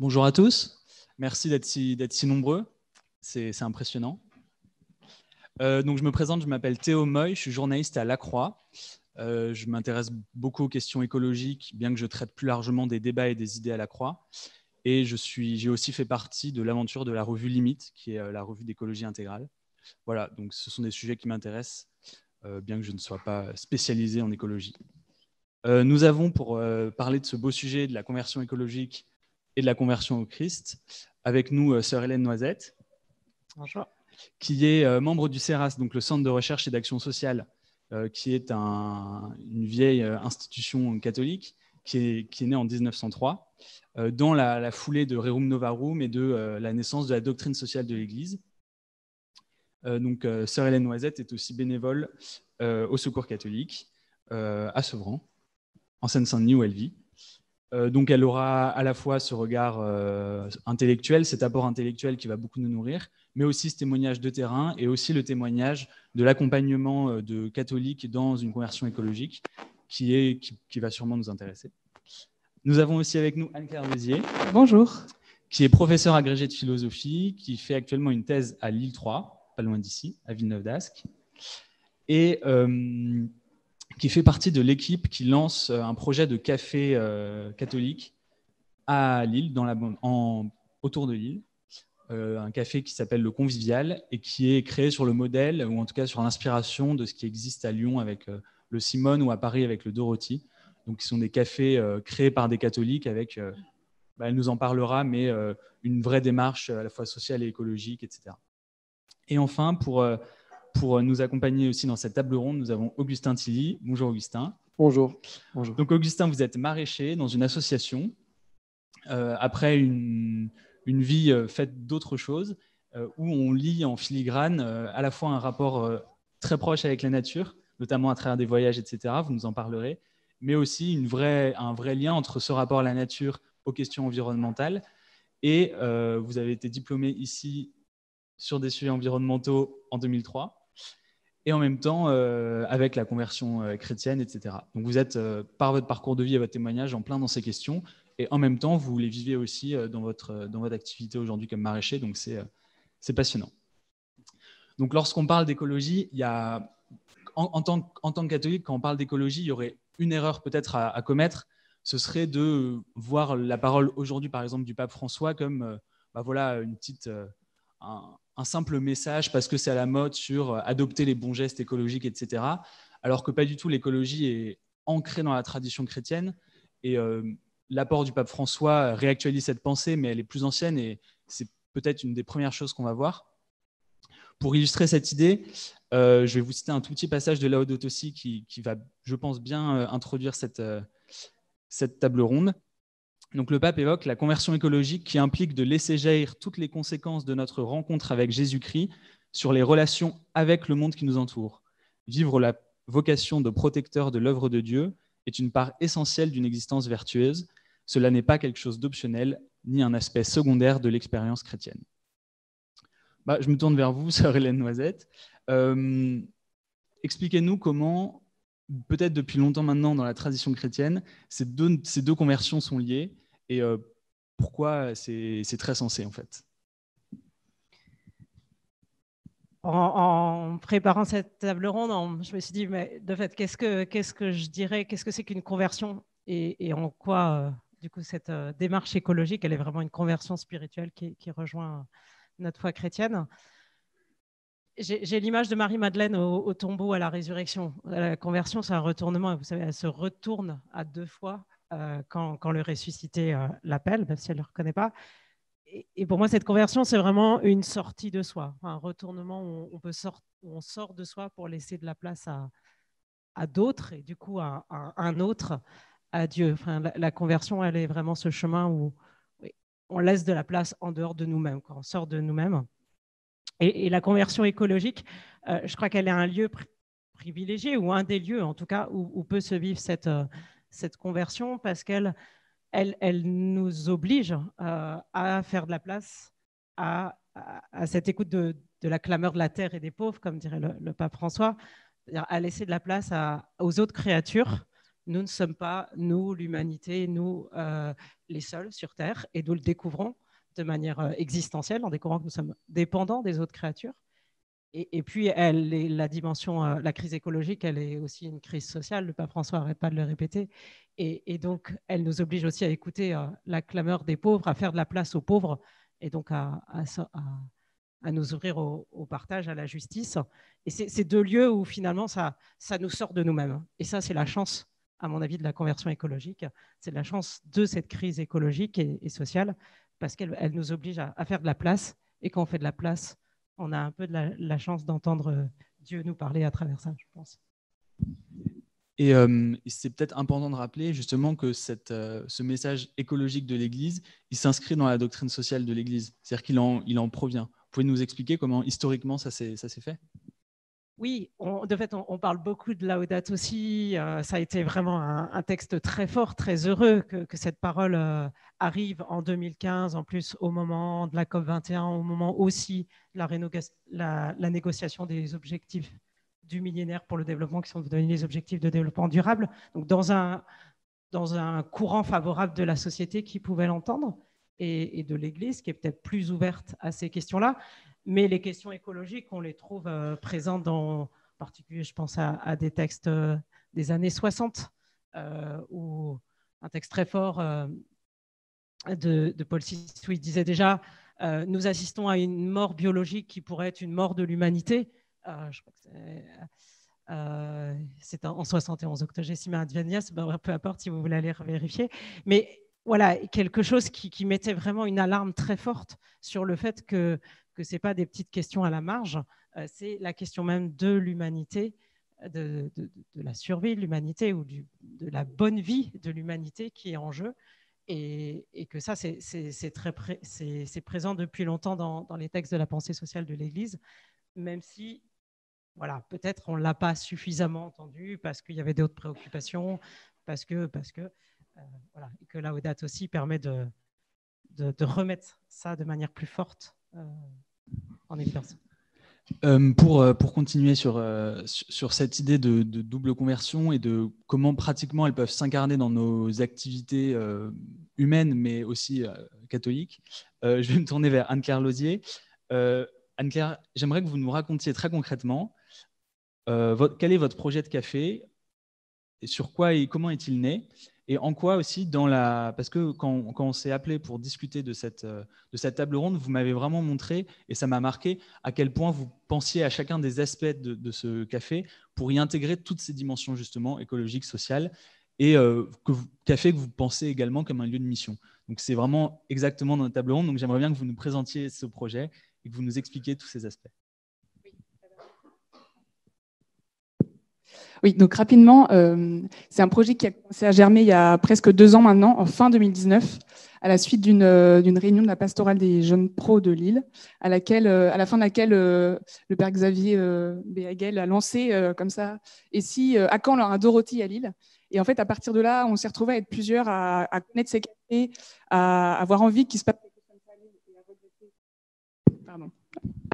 Bonjour à tous, merci d'être si nombreux, c'est impressionnant. Donc je me présente, je m'appelle Théo Moy, je suis journaliste à La Croix. Je m'intéresse beaucoup aux questions écologiques, bien que je traite plus largement des débats et des idées à La Croix. Et j'ai aussi fait partie de l'aventure de la revue Limite, qui est la revue d'écologie intégrale. Voilà, donc ce sont des sujets qui m'intéressent, bien que je ne sois pas spécialisé en écologie. Nous avons, pour parler de ce beau sujet de la conversion écologique et de la conversion au Christ, avec nous sœur Hélène Noisette. Bonjour. Qui est membre du CERAS, donc le Centre de recherche et d'action sociale, qui est une vieille institution catholique qui est née en 1903, dans la foulée de Rerum Novarum et de la naissance de la doctrine sociale de l'Église. Donc, sœur Hélène Noisette est aussi bénévole au Secours catholique à Sevran, en Seine-Saint-Denis où elle vit. Donc elle aura à la fois ce regard intellectuel, cet apport intellectuel qui va beaucoup nous nourrir, mais aussi ce témoignage de terrain et aussi le témoignage de l'accompagnement de catholiques dans une conversion écologique qui va sûrement nous intéresser. Nous avons aussi avec nous Anne-Claire Bézier. Bonjour. Qui est professeure agrégée de philosophie, qui fait actuellement une thèse à Lille 3, pas loin d'ici, à Villeneuve-d'Ascq. Et qui fait partie de l'équipe qui lance un projet de café catholique à Lille, autour de Lille. Un café qui s'appelle le Convivial et qui est créé sur le modèle, ou en tout cas sur l'inspiration de ce qui existe à Lyon avec le Simone ou à Paris avec le Dorothy. Donc, qui sont des cafés créés par des catholiques avec, elle nous en parlera, mais une vraie démarche à la fois sociale et écologique, etc. Et enfin, pour nous accompagner aussi dans cette table ronde, nous avons Augustin Tilly. Bonjour Augustin. Bonjour. Bonjour. Donc Augustin, vous êtes maraîcher dans une association. Après une vie faite d'autres choses, où on lit en filigrane à la fois un rapport très proche avec la nature, notamment à travers des voyages, etc. Vous nous en parlerez, mais aussi un vrai lien entre ce rapport à la nature aux questions environnementales. Et vous avez été diplômé ici sur des sujets environnementaux en 2003. Et en même temps, avec la conversion chrétienne, etc. Donc vous êtes, par votre parcours de vie et votre témoignage, en plein dans ces questions. Et en même temps, vous les vivez aussi dans votre activité aujourd'hui comme maraîcher. Donc c'est passionnant. Donc lorsqu'on parle d'écologie, il y a, en tant que catholique, quand on parle d'écologie, il y aurait une erreur peut-être à commettre. Ce serait de voir la parole aujourd'hui, par exemple, du pape François comme voilà, un simple message parce que c'est à la mode sur adopter les bons gestes écologiques, etc. Alors que pas du tout, l'écologie est ancrée dans la tradition chrétienne et l'apport du pape François réactualise cette pensée, mais elle est plus ancienne et c'est peut-être une des premières choses qu'on va voir. Pour illustrer cette idée, je vais vous citer un tout petit passage de Laudato Si qui va, je pense, bien introduire cette table ronde. Donc, le pape évoque la conversion écologique qui implique de laisser jaillir toutes les conséquences de notre rencontre avec Jésus-Christ sur les relations avec le monde qui nous entoure. Vivre la vocation de protecteur de l'œuvre de Dieu est une part essentielle d'une existence vertueuse. Cela n'est pas quelque chose d'optionnel, ni un aspect secondaire de l'expérience chrétienne. Je me tourne vers vous, sœur Hélène Noisette. Expliquez-nous comment, peut-être depuis longtemps maintenant dans la tradition chrétienne, ces deux conversions sont liées et pourquoi c'est très sensé en fait. En préparant cette table ronde, je me suis dit, mais de fait, qu'est-ce que je dirais, qu'est-ce que c'est qu'une conversion et en quoi, du coup, cette démarche écologique, elle est vraiment une conversion spirituelle qui rejoint notre foi chrétienne. J'ai l'image de Marie-Madeleine au tombeau à la résurrection. La conversion, c'est un retournement. Vous savez, elle se retourne à 2 fois quand le ressuscité l'appelle, même si elle ne le reconnaît pas. Et pour moi, cette conversion, c'est vraiment une sortie de soi, un retournement où on sort de soi pour laisser de la place à d'autres et du coup à un autre, à Dieu. Enfin, la conversion, elle est vraiment ce chemin où on laisse de la place en dehors de nous-mêmes, quand on sort de nous-mêmes. Et la conversion écologique, je crois qu'elle est un lieu privilégié, ou un des lieux en tout cas, où peut se vivre cette conversion, parce qu'elle nous oblige à faire de la place à cette écoute de la clameur de la terre et des pauvres, comme dirait le pape François, c'est-à-dire à laisser de la place aux autres créatures, nous ne sommes pas, nous, l'humanité, nous, les seuls sur Terre, et nous le découvrons de manière existentielle, en découvrant que nous sommes dépendants des autres créatures. Et puis, la dimension, la crise écologique, elle est aussi une crise sociale. Le pape François n'arrête pas de le répéter. Et donc, elle nous oblige aussi à écouter la clameur des pauvres, à faire de la place aux pauvres, et donc à nous ouvrir au partage, à la justice. Et c'est deux lieux où finalement, ça nous sort de nous-mêmes. Et ça, c'est la chance, à mon avis, de la conversion écologique. C'est la chance de cette crise écologique et sociale, parce qu'elle nous oblige à faire de la place. Et quand on fait de la place, on a un peu de la chance d'entendre Dieu nous parler à travers ça, je pense. Et c'est peut-être important de rappeler justement que ce message écologique de l'Église, il s'inscrit dans la doctrine sociale de l'Église, c'est-à-dire qu'il en provient. Vous pouvez nous expliquer comment historiquement ça s'est fait ? Oui, de fait, on parle beaucoup de Laudato Si. Ça a été vraiment un texte très fort, très heureux que cette parole arrive en 2015, en plus au moment de la COP21, au moment aussi de la négociation des objectifs du millénaire pour le développement, qui sont devenus les objectifs de développement durable. Donc, dans un courant favorable de la société qui pouvait l'entendre et de l'Église, qui est peut-être plus ouverte à ces questions-là. Mais les questions écologiques, on les trouve présentes en particulier, je pense à des textes des années 60, ou un texte très fort de Paul VI, où il disait déjà nous assistons à une mort biologique qui pourrait être une mort de l'humanité. Je crois que c'est en 71, Octogésima Advenias, peu importe si vous voulez aller vérifier. Mais voilà, quelque chose qui mettait vraiment une alarme très forte sur le fait que ce n'est pas des petites questions à la marge, c'est la question même de l'humanité, de la survie de l'humanité ou de la bonne vie de l'humanité qui est en jeu. Et que ça, c'est présent depuis longtemps dans les textes de la pensée sociale de l'Église, même si, voilà, peut-être on ne l'a pas suffisamment entendu parce qu'il y avait d'autres préoccupations, parce que voilà, et que Laudato Si permet de remettre ça de manière plus forte en évidence. Pour continuer sur cette idée de double conversion et de comment pratiquement elles peuvent s'incarner dans nos activités humaines, mais aussi catholiques, je vais me tourner vers Anne-Claire Lauzier. Anne-Claire, j'aimerais que vous nous racontiez très concrètement quel est votre projet de café, et sur quoi et comment est-il né, et en quoi aussi parce que quand on s'est appelé pour discuter de cette table ronde, vous m'avez vraiment montré, et ça m'a marqué, à quel point vous pensiez à chacun des aspects de ce café pour y intégrer toutes ces dimensions justement écologiques, sociales, et café que vous pensez également comme un lieu de mission. Donc c'est vraiment exactement dans la table ronde, donc j'aimerais bien que vous nous présentiez ce projet et que vous nous expliquiez tous ces aspects. Oui, donc rapidement, c'est un projet qui a commencé à germer il y a presque 2 ans maintenant, en fin 2019, à la suite d'une réunion de la pastorale des jeunes pros de Lille, à la fin de laquelle le père Xavier Béhagel a lancé comme ça, et si à quand un Dorothy à Lille. Et en fait, à partir de là, on s'est retrouvés à être plusieurs à connaître ces cafés, à avoir envie qu'il se passe quelque chose comme ça à Lille, et à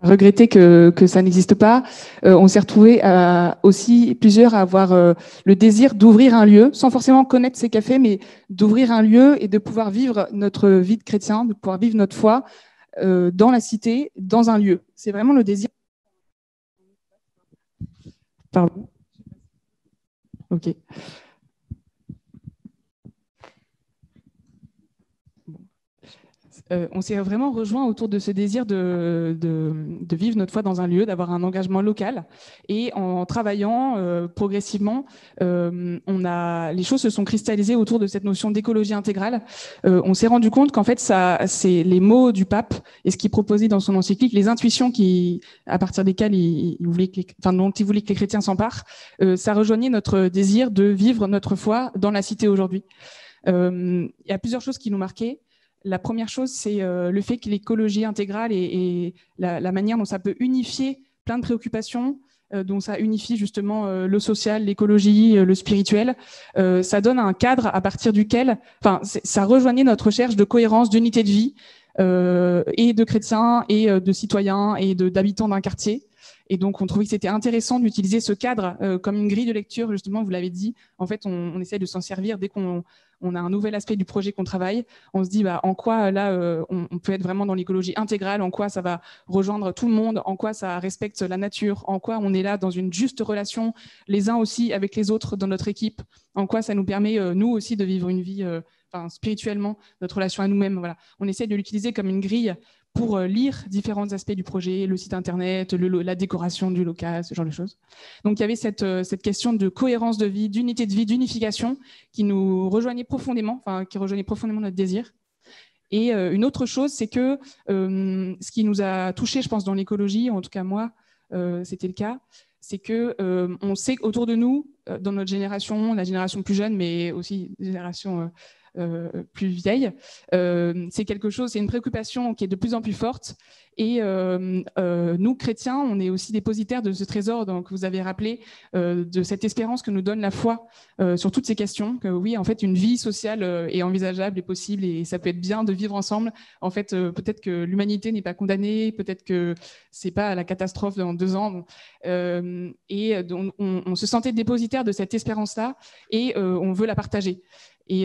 regretter que ça n'existe pas. On s'est retrouvés aussi plusieurs à avoir le désir d'ouvrir un lieu, sans forcément connaître ces cafés, mais d'ouvrir un lieu et de pouvoir vivre notre vie de chrétien, de pouvoir vivre notre foi dans la cité, dans un lieu. C'est vraiment le désir. Pardon. Ok. On s'est vraiment rejoint autour de ce désir de vivre notre foi dans un lieu, d'avoir un engagement local. Et en travaillant progressivement, les choses se sont cristallisées autour de cette notion d'écologie intégrale. On s'est rendu compte qu'en fait, c'est les mots du pape et ce qu'il proposait dans son encyclique, les intuitions à partir desquelles dont il voulait que les chrétiens s'emparent, ça rejoignait notre désir de vivre notre foi dans la cité aujourd'hui. Il y a plusieurs choses qui nous marquaient. La première chose, c'est le fait que l'écologie intégrale et la manière dont ça peut unifier plein de préoccupations, dont ça unifie justement le social, l'écologie, le spirituel, ça donne un cadre à partir duquel, ça rejoignait notre recherche de cohérence, d'unité de vie, et de chrétiens, et de citoyens, et d'habitants d'un quartier. Et donc, on trouvait que c'était intéressant d'utiliser ce cadre comme une grille de lecture, justement, vous l'avez dit. En fait, on essaie de s'en servir dès qu'on a un nouvel aspect du projet qu'on travaille. On se dit en quoi, là, on peut être vraiment dans l'écologie intégrale, en quoi ça va rejoindre tout le monde, en quoi ça respecte la nature, en quoi on est là dans une juste relation les uns aussi avec les autres dans notre équipe, en quoi ça nous permet, nous aussi, de vivre une vie spirituellement, notre relation à nous-mêmes. Voilà. On essaie de l'utiliser comme une grille pour lire différents aspects du projet, le site internet, la décoration du local, ce genre de choses. Donc il y avait cette question de cohérence de vie, d'unité de vie, d'unification qui nous rejoignait profondément, qui rejoignait profondément notre désir. Et une autre chose, c'est que ce qui nous a touchés, je pense, dans l'écologie, en tout cas moi, c'était le cas, c'est qu'on sait qu'autour de nous, dans notre génération, la génération plus jeune, mais aussi la génération plus vieille, c'est quelque chose, c'est une préoccupation qui est de plus en plus forte. Et nous, chrétiens, on est aussi dépositaires de ce trésor que vous avez rappelé, de cette espérance que nous donne la foi sur toutes ces questions, que oui, en fait, une vie sociale est envisageable et possible, et ça peut être bien de vivre ensemble. En fait, peut-être que l'humanité n'est pas condamnée, peut-être que c'est pas la catastrophe dans 2 ans. Et donc, on se sentait dépositaire de cette espérance-là, et on veut la partager. Et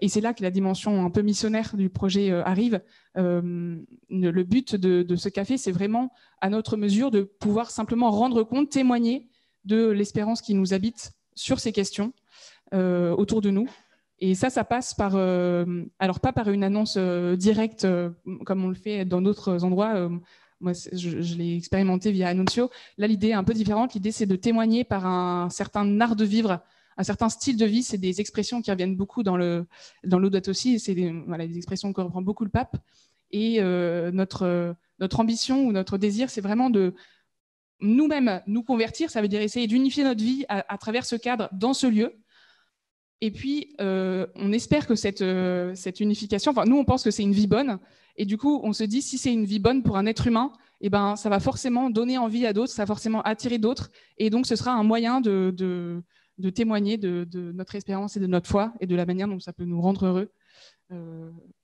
c'est là que la dimension un peu missionnaire du projet arrive. Le but de ce café, c'est vraiment, à notre mesure, de pouvoir simplement rendre compte, témoigner de l'espérance qui nous habite sur ces questions autour de nous. Et ça passe par, alors pas par une annonce directe comme on le fait dans d'autres endroits. Moi, je l'ai expérimenté via Annuncio. Là, l'idée est un peu différente. L'idée, c'est de témoigner par un certain art de vivre, un certain style de vie. C'est des expressions qui reviennent beaucoup dans Laudato Si. C'est des expressions que reprend beaucoup le pape. Et notre ambition ou notre désir, c'est vraiment de nous-mêmes nous convertir. Ça veut dire essayer d'unifier notre vie à travers ce cadre, dans ce lieu. Et puis, on espère que cette unification, nous, on pense que c'est une vie bonne. Et du coup, on se dit, si c'est une vie bonne pour un être humain, eh ben, ça va forcément donner envie à d'autres, ça va forcément attirer d'autres. Et donc, ce sera un moyen de témoigner de notre espérance et de notre foi et de la manière dont ça peut nous rendre heureux.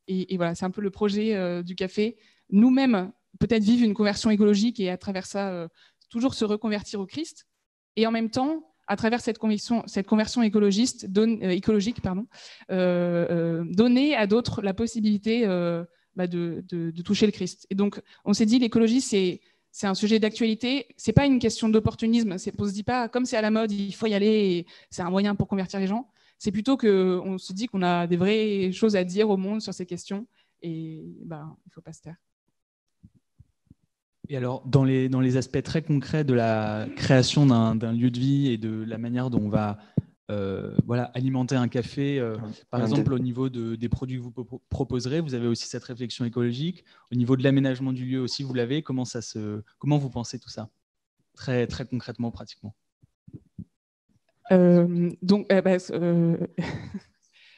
Et voilà, c'est un peu le projet du café. Nous-mêmes, peut-être vivre une conversion écologique et à travers ça, toujours se reconvertir au Christ. Et en même temps, à travers cette conversion écologique, donner à d'autres la possibilité de toucher le Christ. Et donc, on s'est dit, l'écologie, c'est un sujet d'actualité. C'est pas une question d'opportunisme. On se dit pas, comme c'est à la mode, il faut y aller, et c'est un moyen pour convertir les gens. C'est plutôt qu'on se dit qu'on a des vraies choses à dire au monde sur ces questions, et il ne faut pas se taire. Et alors, dans les aspects très concrets de la création d'un lieu de vie et de la manière dont on va alimenter un café, par exemple, au niveau des produits que vous proposerez, vous avez aussi cette réflexion écologique. Au niveau de l'aménagement du lieu aussi, vous l'avez. Comment vous pensez tout ça, très, très concrètement, pratiquement?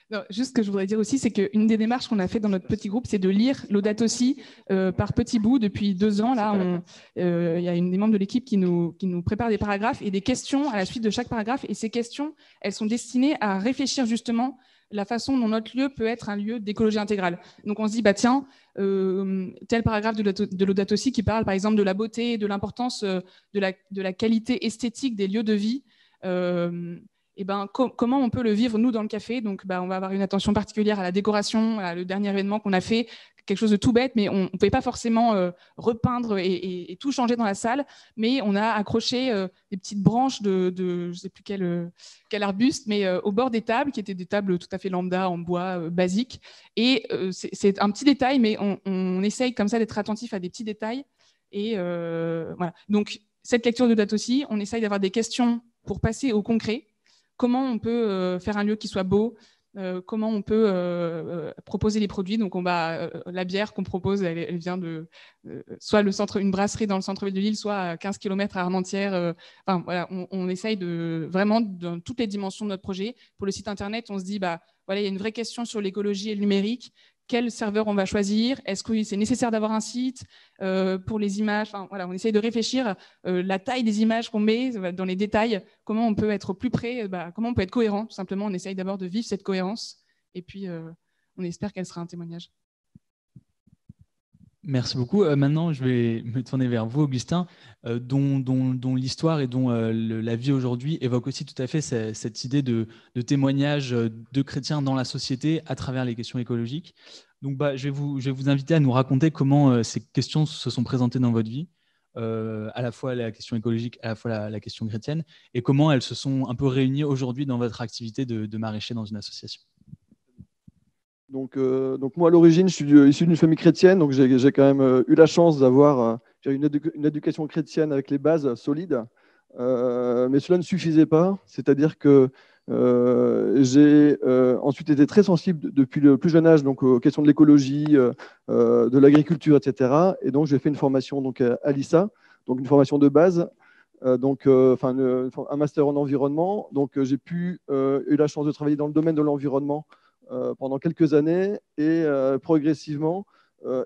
Non, juste ce que je voudrais dire aussi, c'est qu'une des démarches qu'on a fait dans notre petit groupe, c'est de lire Laudato Si par petits bouts depuis 2 ans. Là, il y a une des membres de l'équipe qui nous prépare des paragraphes et des questions à la suite de chaque paragraphe. Et ces questions, elles sont destinées à réfléchir justement la façon dont notre lieu peut être un lieu d'écologie intégrale. Donc on se dit, tel paragraphe de Laudato Si qui parle par exemple de la beauté, de l'importance de la qualité esthétique des lieux de vie. Comment on peut le vivre, nous, dans le café. Donc, on va avoir une attention particulière à la décoration, à le dernier événement qu'on a fait, quelque chose de tout bête, mais on ne pouvait pas forcément repeindre et tout changer dans la salle, mais on a accroché des petites branches de je ne sais plus quel arbuste, mais au bord des tables, qui étaient des tables tout à fait lambda, en bois, basique. Et c'est un petit détail, mais on essaye comme ça d'être attentif à des petits détails. Et voilà. Donc, cette lecture de Laudato Si, on essaye d'avoir des questions pour passer au concret. Comment on peut faire un lieu qui soit beau, comment on peut proposer les produits. Donc, la bière qu'on propose, elle vient de soit une brasserie dans le centre-ville de Lille, soit à 15 km à Armentières. On essaye vraiment dans toutes les dimensions de notre projet. Pour le site internet, on se dit, il y a une vraie question sur l'écologie et le numérique. Quel serveur on va choisir? Est-ce que c'est nécessaire d'avoir un site pour les images? On essaye de réfléchir la taille des images qu'on met dans les détails, comment on peut être plus près, comment on peut être cohérent. Tout simplement, on essaye d'abord de vivre cette cohérence et puis on espère qu'elle sera un témoignage. Merci beaucoup. Maintenant, je vais me tourner vers vous, Augustin, dont l'histoire et dont la vie aujourd'hui évoque aussi tout à fait cette idée de témoignage de chrétiens dans la société à travers les questions écologiques. Donc, je vais vous inviter à nous raconter comment ces questions se sont présentées dans votre vie, à la fois la question écologique, à la fois la question chrétienne, et comment elles se sont un peu réunies aujourd'hui dans votre activité de maraîcher dans une association. Donc moi, à l'origine, je suis issu d'une famille chrétienne, donc j'ai quand même eu la chance d'avoir une éducation chrétienne avec les bases solides, mais cela ne suffisait pas. C'est-à-dire que j'ai ensuite été très sensible depuis le plus jeune âge donc, aux questions de l'écologie, de l'agriculture, etc. Et donc, j'ai fait une formation donc, à l'ISA, donc une formation de base. Un master en environnement. Donc, j'ai eu la chance de travailler dans le domaine de l'environnement pendant quelques années et progressivement,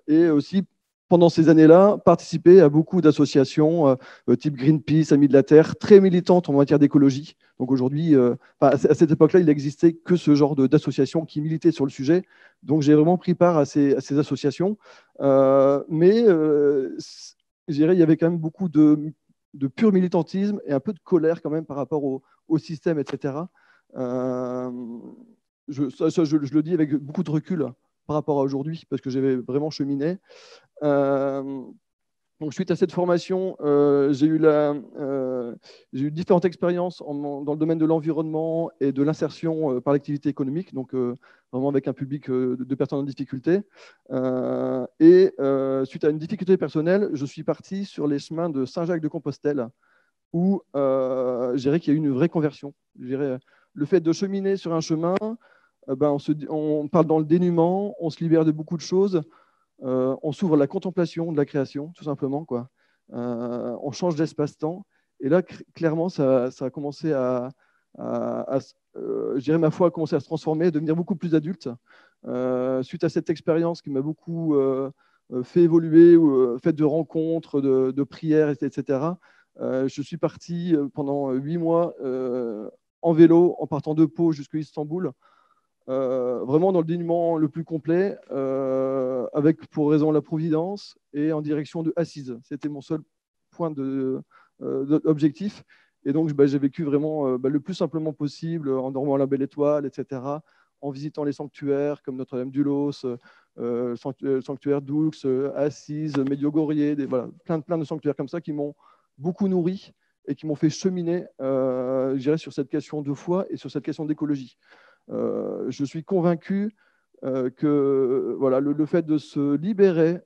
et aussi pendant ces années-là, participer à beaucoup d'associations type Greenpeace, Amis de la Terre, très militantes en matière d'écologie. Donc aujourd'hui, à cette époque-là, il n'existait que ce genre d'associations qui militaient sur le sujet. Donc j'ai vraiment pris part à ces associations. Mais je dirais, il y avait quand même beaucoup de pur militantisme et un peu de colère quand même par rapport au système, etc. Je le dis avec beaucoup de recul par rapport à aujourd'hui, parce que j'avais vraiment cheminé. Donc, suite à cette formation, j'ai eu différentes expériences dans le domaine de l'environnement et de l'insertion par l'activité économique, donc vraiment avec un public de personnes en difficulté. Suite à une difficulté personnelle, je suis parti sur les chemins de Saint-Jacques-de-Compostelle, où je dirais qu'il y a eu une vraie conversion. Je dirais, le fait de cheminer sur un chemin, on parle dans le dénuement, on se libère de beaucoup de choses, on s'ouvre à la contemplation de la création, tout simplement, quoi. On change d'espace-temps. Et là, clairement, ça a commencé je dirais, ma foi a commencé à se transformer, à devenir beaucoup plus adulte. Suite à cette expérience qui m'a beaucoup fait évoluer, fait de rencontres, de prières, etc., je suis parti pendant 8 mois en vélo, en partant de Pau jusqu'à Istanbul, vraiment dans le dénuement le plus complet, avec pour raison la Providence, et en direction de Assise. C'était mon seul point d'objectif. Et donc, j'ai vécu vraiment le plus simplement possible, en dormant à la Belle Étoile, etc., en visitant les sanctuaires comme Notre-Dame-du-Los, sanctuaire d'Oux, Assise, Medjugorje, voilà, plein de sanctuaires comme ça qui m'ont beaucoup nourri et qui m'ont fait cheminer, je dirais, sur cette question de foi et sur cette question d'écologie. Je suis convaincu que voilà, le fait de se libérer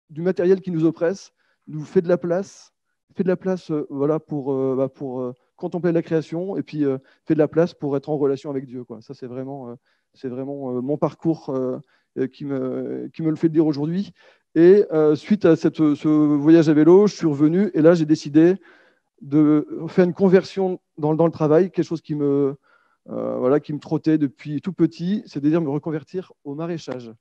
du matériel qui nous oppresse nous fait de la place, voilà, pour contempler la création, et puis fait de la place pour être en relation avec Dieu, quoi. Ça, c'est vraiment mon parcours qui me le fait dire aujourd'hui. Et suite à ce voyage à vélo, je suis revenu, et là, j'ai décidé de faire une conversion dans le travail, quelque chose qui me trottait depuis tout petit, c'est-à-dire me reconvertir au maraîchage.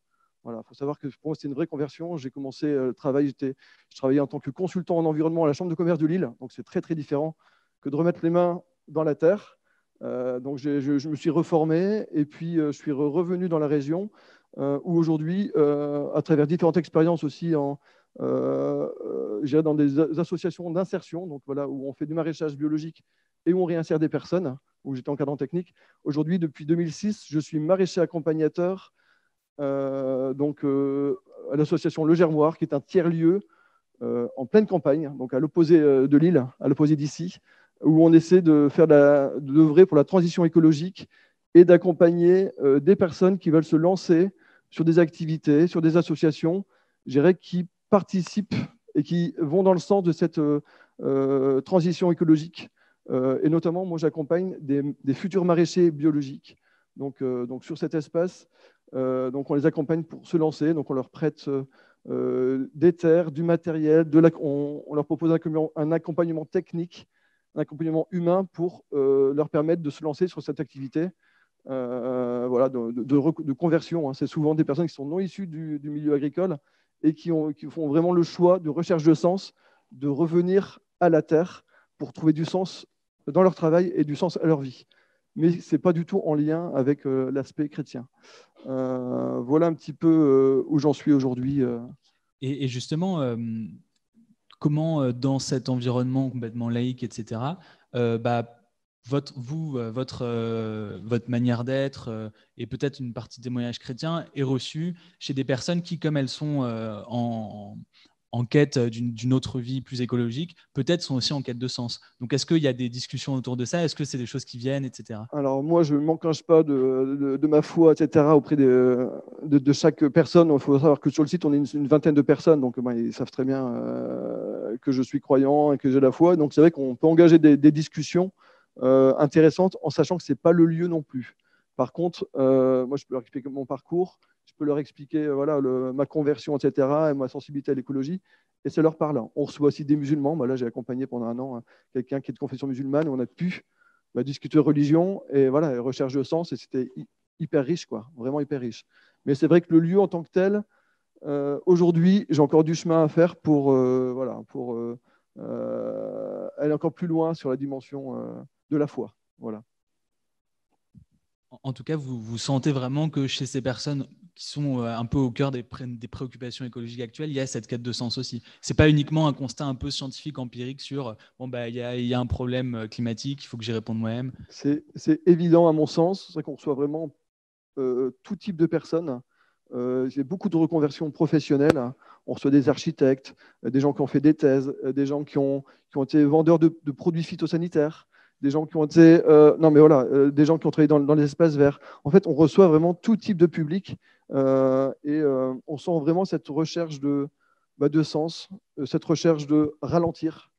Voilà, faut savoir que pour moi, c'était une vraie conversion. J'ai commencé le travail, je travaillais en tant que consultant en environnement à la Chambre de commerce de Lille, donc c'est très, très différent que de remettre les mains dans la terre. Donc je me suis reformé, et puis je suis revenu dans la région, où aujourd'hui, à travers différentes expériences aussi dans des associations d'insertion, donc voilà, où on fait du maraîchage biologique et où on réinsère des personnes, où j'étais encadrant technique. Aujourd'hui, depuis 2006, je suis maraîcher accompagnateur à l'association Le Germoir, qui est un tiers-lieu en pleine campagne, donc à l'opposé de Lille, à l'opposé d'ici, où on essaie d'œuvrer pour la transition écologique et d'accompagner des personnes qui veulent se lancer sur des activités, sur des associations, je dirais, qui participent et qui vont dans le sens de cette transition écologique. Et notamment, moi, j'accompagne des futurs maraîchers biologiques. Donc sur cet espace, donc on les accompagne pour se lancer. Donc on leur prête des terres, du matériel, on leur propose un accompagnement technique, un accompagnement humain pour leur permettre de se lancer sur cette activité. Voilà, de conversion, hein. C'est souvent des personnes qui sont non issues du milieu agricole et qui font vraiment le choix de recherche de sens, de revenir à la terre pour trouver du sens dans leur travail et du sens à leur vie. mais ce n'est pas du tout en lien avec l'aspect chrétien. Voilà un petit peu où j'en suis aujourd'hui. Et justement, comment, dans cet environnement complètement laïque, etc., votre manière d'être et peut-être une partie des témoignages chrétiens est reçue chez des personnes qui, comme elles sont en quête d'une autre vie plus écologique, peut-être sont aussi en quête de sens. Donc, est-ce qu'il y a des discussions autour de ça? Est-ce que c'est des choses qui viennent, etc.? Alors moi, je ne m'enclenche pas de ma foi, etc., auprès de chaque personne. Il faut savoir que sur le site, on est une vingtaine de personnes, donc ils savent très bien que je suis croyant et que j'ai la foi. Donc c'est vrai qu'on peut engager des discussions intéressantes en sachant que ce n'est pas le lieu non plus. Par contre, moi, je peux leur expliquer mon parcours, je peux leur expliquer ma conversion, etc., et ma sensibilité à l'écologie, et ça leur parle. On reçoit aussi des musulmans. Là, j'ai accompagné pendant un an quelqu'un qui est de confession musulmane, où on a pu discuter religion et recherche de sens, et c'était hyper riche, vraiment hyper riche. Mais c'est vrai que le lieu en tant que tel, aujourd'hui, j'ai encore du chemin à faire pour aller encore plus loin sur la dimension de la foi. Voilà. En tout cas, vous sentez vraiment que chez ces personnes qui sont un peu au cœur des préoccupations écologiques actuelles, il y a cette quête de sens aussi. Ce n'est pas uniquement un constat un peu scientifique, empirique sur il y a un problème climatique, il faut que j'y réponde moi-même. C'est évident à mon sens. C'est vrai qu'on reçoit vraiment tout type de personnes. J'ai beaucoup de reconversions professionnelles. On reçoit des architectes, des gens qui ont fait des thèses, des gens qui ont été vendeurs de produits phytosanitaires, des gens qui ont été, des gens qui ont travaillé dans les espaces verts. En fait, on reçoit vraiment tout type de public et on sent vraiment cette recherche de sens, cette recherche de ralentir,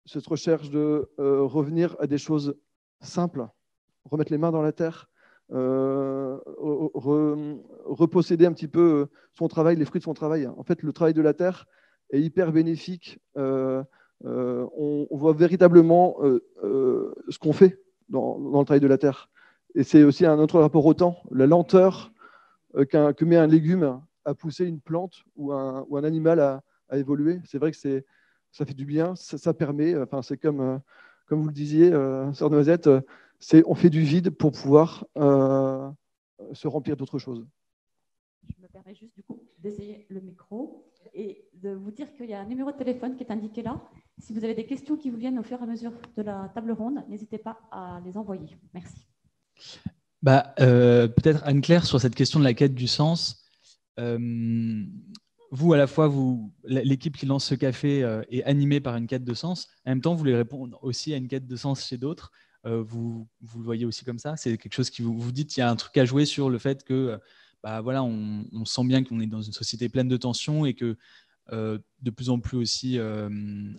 cette recherche de revenir à des choses simples, remettre les mains dans la terre, reposséder un petit peu son travail, les fruits de son travail. En fait, le travail de la terre est hyper bénéfique. On voit véritablement ce qu'on fait dans le travail de la terre. Et c'est aussi un autre rapport au temps, la lenteur que met un légume à pousser une plante ou un animal à évoluer. C'est vrai que ça fait du bien, ça permet, c'est comme vous le disiez, Sœur Noisette, on fait du vide pour pouvoir se remplir d'autres choses. Je me permets juste du coup d'essayer le micro et de vous dire qu'il y a un numéro de téléphone qui est indiqué là. Si vous avez des questions qui vous viennent au fur et à mesure de la table ronde, n'hésitez pas à les envoyer. Merci. Peut-être Anne-Claire, sur cette question de la quête du sens, vous, à la fois, l'équipe qui lance ce café est animée par une quête de sens. En même temps, vous voulez répondre aussi à une quête de sens chez d'autres. Vous le voyez aussi comme ça? C'est quelque chose qui vous dites, il y a un truc à jouer sur le fait que on sent bien qu'on est dans une société pleine de tensions et que de plus en plus aussi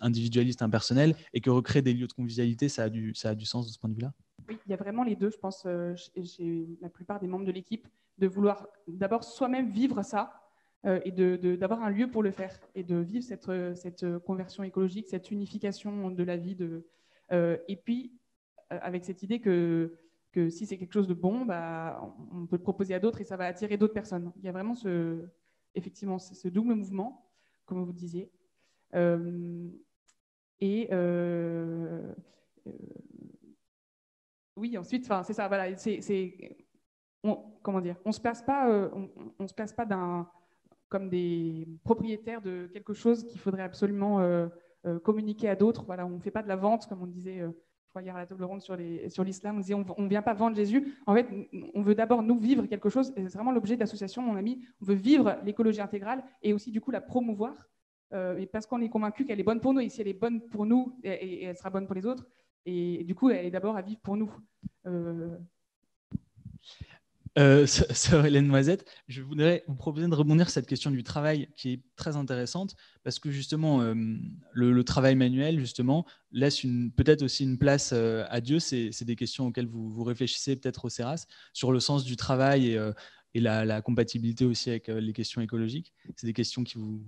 individualiste, impersonnel, et que recréer des lieux de convivialité, ça a du sens de ce point de vue-là? Oui, il y a vraiment les deux, je pense, chez la plupart des membres de l'équipe, de vouloir d'abord soi-même vivre ça et d'avoir un lieu pour le faire et de vivre cette conversion écologique, cette unification de la vie. Et puis, avec cette idée que si c'est quelque chose de bon, on peut le proposer à d'autres et ça va attirer d'autres personnes. Il y a vraiment effectivement ce double mouvement, comme vous disiez. Oui, ensuite, c'est ça. Voilà, comment dire, on se place pas, on se place pas comme des propriétaires de quelque chose qu'il faudrait absolument communiquer à d'autres. Voilà, on ne fait pas de la vente, comme on disait. Je crois hier à la table ronde sur l'islam, on disait on ne vient pas vendre Jésus. En fait, on veut d'abord nous vivre quelque chose, et c'est vraiment l'objet de l'association, mon ami. On veut vivre l'écologie intégrale et aussi du coup la promouvoir, et parce qu'on est convaincu qu'elle est bonne pour nous, et si elle est bonne pour nous, et elle sera bonne pour les autres, et du coup, elle est d'abord à vivre pour nous. Sœur Hélène Noisette, je voudrais vous proposer de rebondir sur cette question du travail qui est très intéressante parce que justement le travail manuel justement laisse peut-être aussi une place à Dieu. C'est des questions auxquelles vous réfléchissez peut-être au CERAS sur le sens du travail et la compatibilité aussi avec les questions écologiques. C'est des questions qui vous...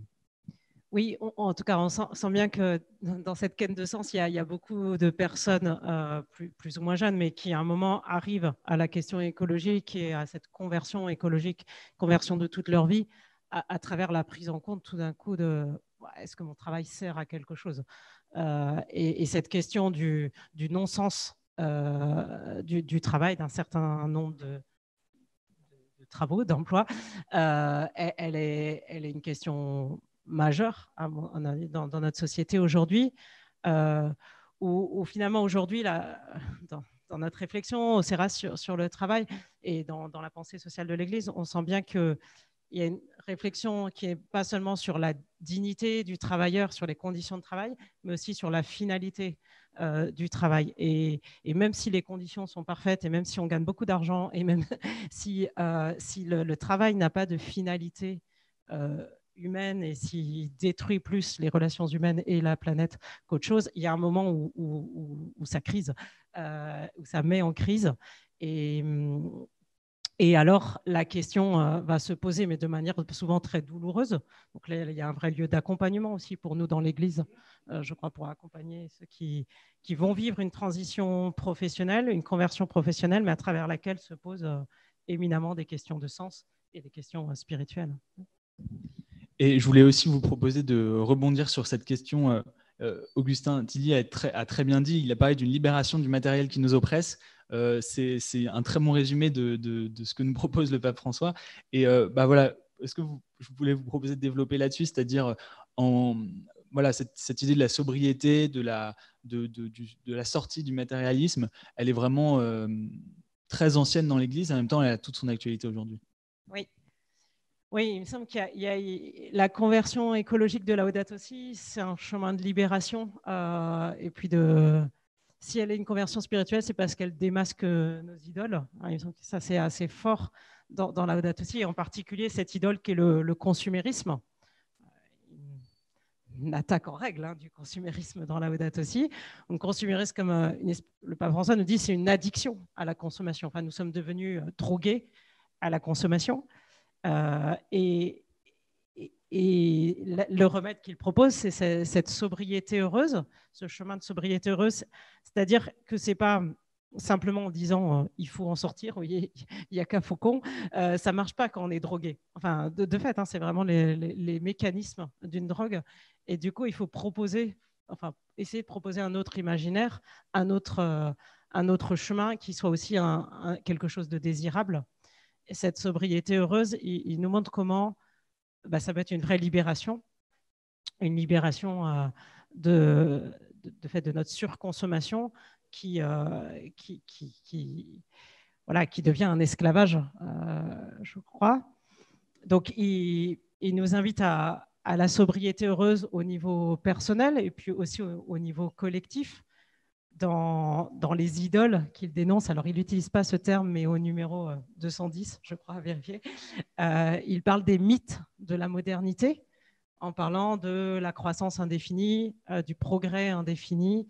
Oui, en tout cas, on sent bien que dans cette quête de sens, il y a beaucoup de personnes plus ou moins jeunes, mais qui à un moment arrivent à la question écologique et à cette conversion écologique, conversion de toute leur vie, à travers la prise en compte tout d'un coup de est-ce que mon travail sert à quelque chose, et cette question du non-sens du travail, d'un certain nombre de travaux, d'emploi, elle est une question majeure à mon avis, dans notre société aujourd'hui, où finalement aujourd'hui, dans notre réflexion au CERAS sur le travail et dans la pensée sociale de l'Église, on sent bien qu'il y a une réflexion qui n'est pas seulement sur la dignité du travailleur, sur les conditions de travail, mais aussi sur la finalité du travail. Et même si les conditions sont parfaites, et même si on gagne beaucoup d'argent, et même si le travail n'a pas de finalité humaine et s'il détruit plus les relations humaines et la planète qu'autre chose, il y a un moment où ça crise, où ça met en crise. Et alors, la question va se poser, mais de manière souvent très douloureuse. Donc là, il y a un vrai lieu d'accompagnement aussi pour nous dans l'Église, je crois, pour accompagner ceux qui vont vivre une transition professionnelle, une conversion professionnelle, mais à travers laquelle se posent éminemment des questions de sens et des questions spirituelles. Et je voulais aussi vous proposer de rebondir sur cette question. Augustin Tilly a très bien dit, il a parlé d'une libération du matériel qui nous oppresse. C'est un très bon résumé de ce que nous propose le pape François. Et voilà, est-ce que je voulais vous proposer de développer là-dessus, c'est-à-dire voilà, cette idée de la sobriété, de la sortie du matérialisme, elle est vraiment très ancienne dans l'Église, en même temps elle a toute son actualité aujourd'hui. Oui. Oui, il me semble qu'il y a la conversion écologique de Laudato Si, c'est un chemin de libération. Et puis, si elle est une conversion spirituelle, c'est parce qu'elle démasque nos idoles. Il me semble que ça, c'est assez fort dans Laudato Si, et en particulier cette idole qui est le consumérisme. Une attaque en règle du consumérisme dans Laudato Si. Donc, consumérisme, comme le pape François nous dit, c'est une addiction à la consommation. Enfin, nous sommes devenus drogués à la consommation. Et le remède qu'il propose, c'est cette sobriété heureuse, ce chemin de sobriété heureuse. C'est-à-dire que ce n'est pas simplement en disant il faut en sortir, il n'y a qu'à Faucon. Ça ne marche pas quand on est drogué. Enfin, de fait, c'est vraiment les mécanismes d'une drogue. Et du coup, il faut essayer de proposer un autre imaginaire, un autre chemin qui soit aussi quelque chose de désirable. Et cette sobriété heureuse, il nous montre comment ça peut être une vraie libération, une libération de notre surconsommation qui devient un esclavage, je crois. Donc, il nous invite à la sobriété heureuse au niveau personnel et puis aussi au niveau collectif. Dans les idoles qu'il dénonce, alors il n'utilise pas ce terme, mais au numéro 210, je crois, à vérifier, il parle des mythes de la modernité, en parlant de la croissance indéfinie, du progrès indéfini,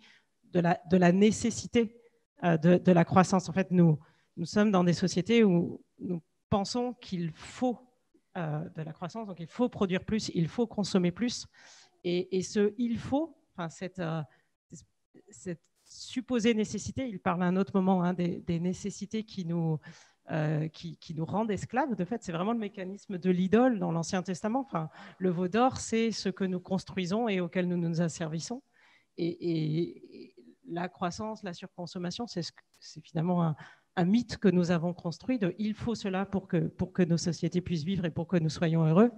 de la nécessité de la croissance. En fait, nous sommes dans des sociétés où nous pensons qu'il faut de la croissance, donc il faut produire plus, il faut consommer plus. Et ce « il faut », cette supposée nécessité, il parle à un autre moment des nécessités qui nous rendent esclaves. De fait, c'est vraiment le mécanisme de l'idole dans l'Ancien Testament. Enfin, le veau d'or, c'est ce que nous construisons et auquel nous nous asservissons. Et la croissance, la surconsommation, c'est finalement un mythe que nous avons construit de il faut cela pour que nos sociétés puissent vivre et pour que nous soyons heureux,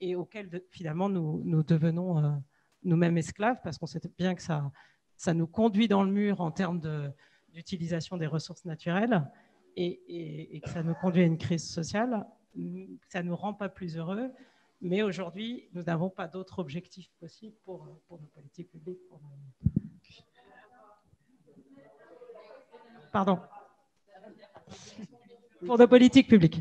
et auquel finalement nous devenons nous-mêmes esclaves, parce qu'on sait bien que ça nous conduit dans le mur en termes d'utilisation des ressources naturelles et que ça nous conduit à une crise sociale. Ça ne nous rend pas plus heureux, mais aujourd'hui, nous n'avons pas d'autre objectif possible pour nos politiques publiques. Pardon. Pour nos politiques publiques.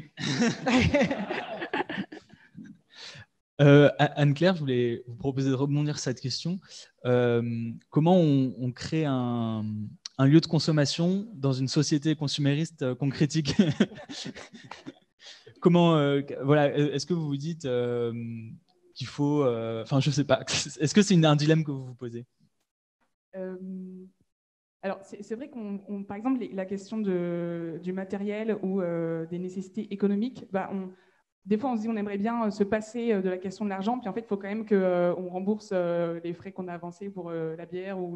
Anne-Claire, je voulais vous proposer de rebondir sur cette question. Comment on crée un lieu de consommation dans une société consumériste qu'on critique? Comment, voilà, est-ce que vous vous dites qu'il faut... Enfin, je ne sais pas. Est-ce que c'est un dilemme que vous vous posez? Alors, c'est vrai par exemple, la question du matériel ou des nécessités économiques, des fois, on se dit on aimerait bien se passer de la question de l'argent, puis en fait, il faut quand même qu'on rembourse les frais qu'on a avancés pour la bière ou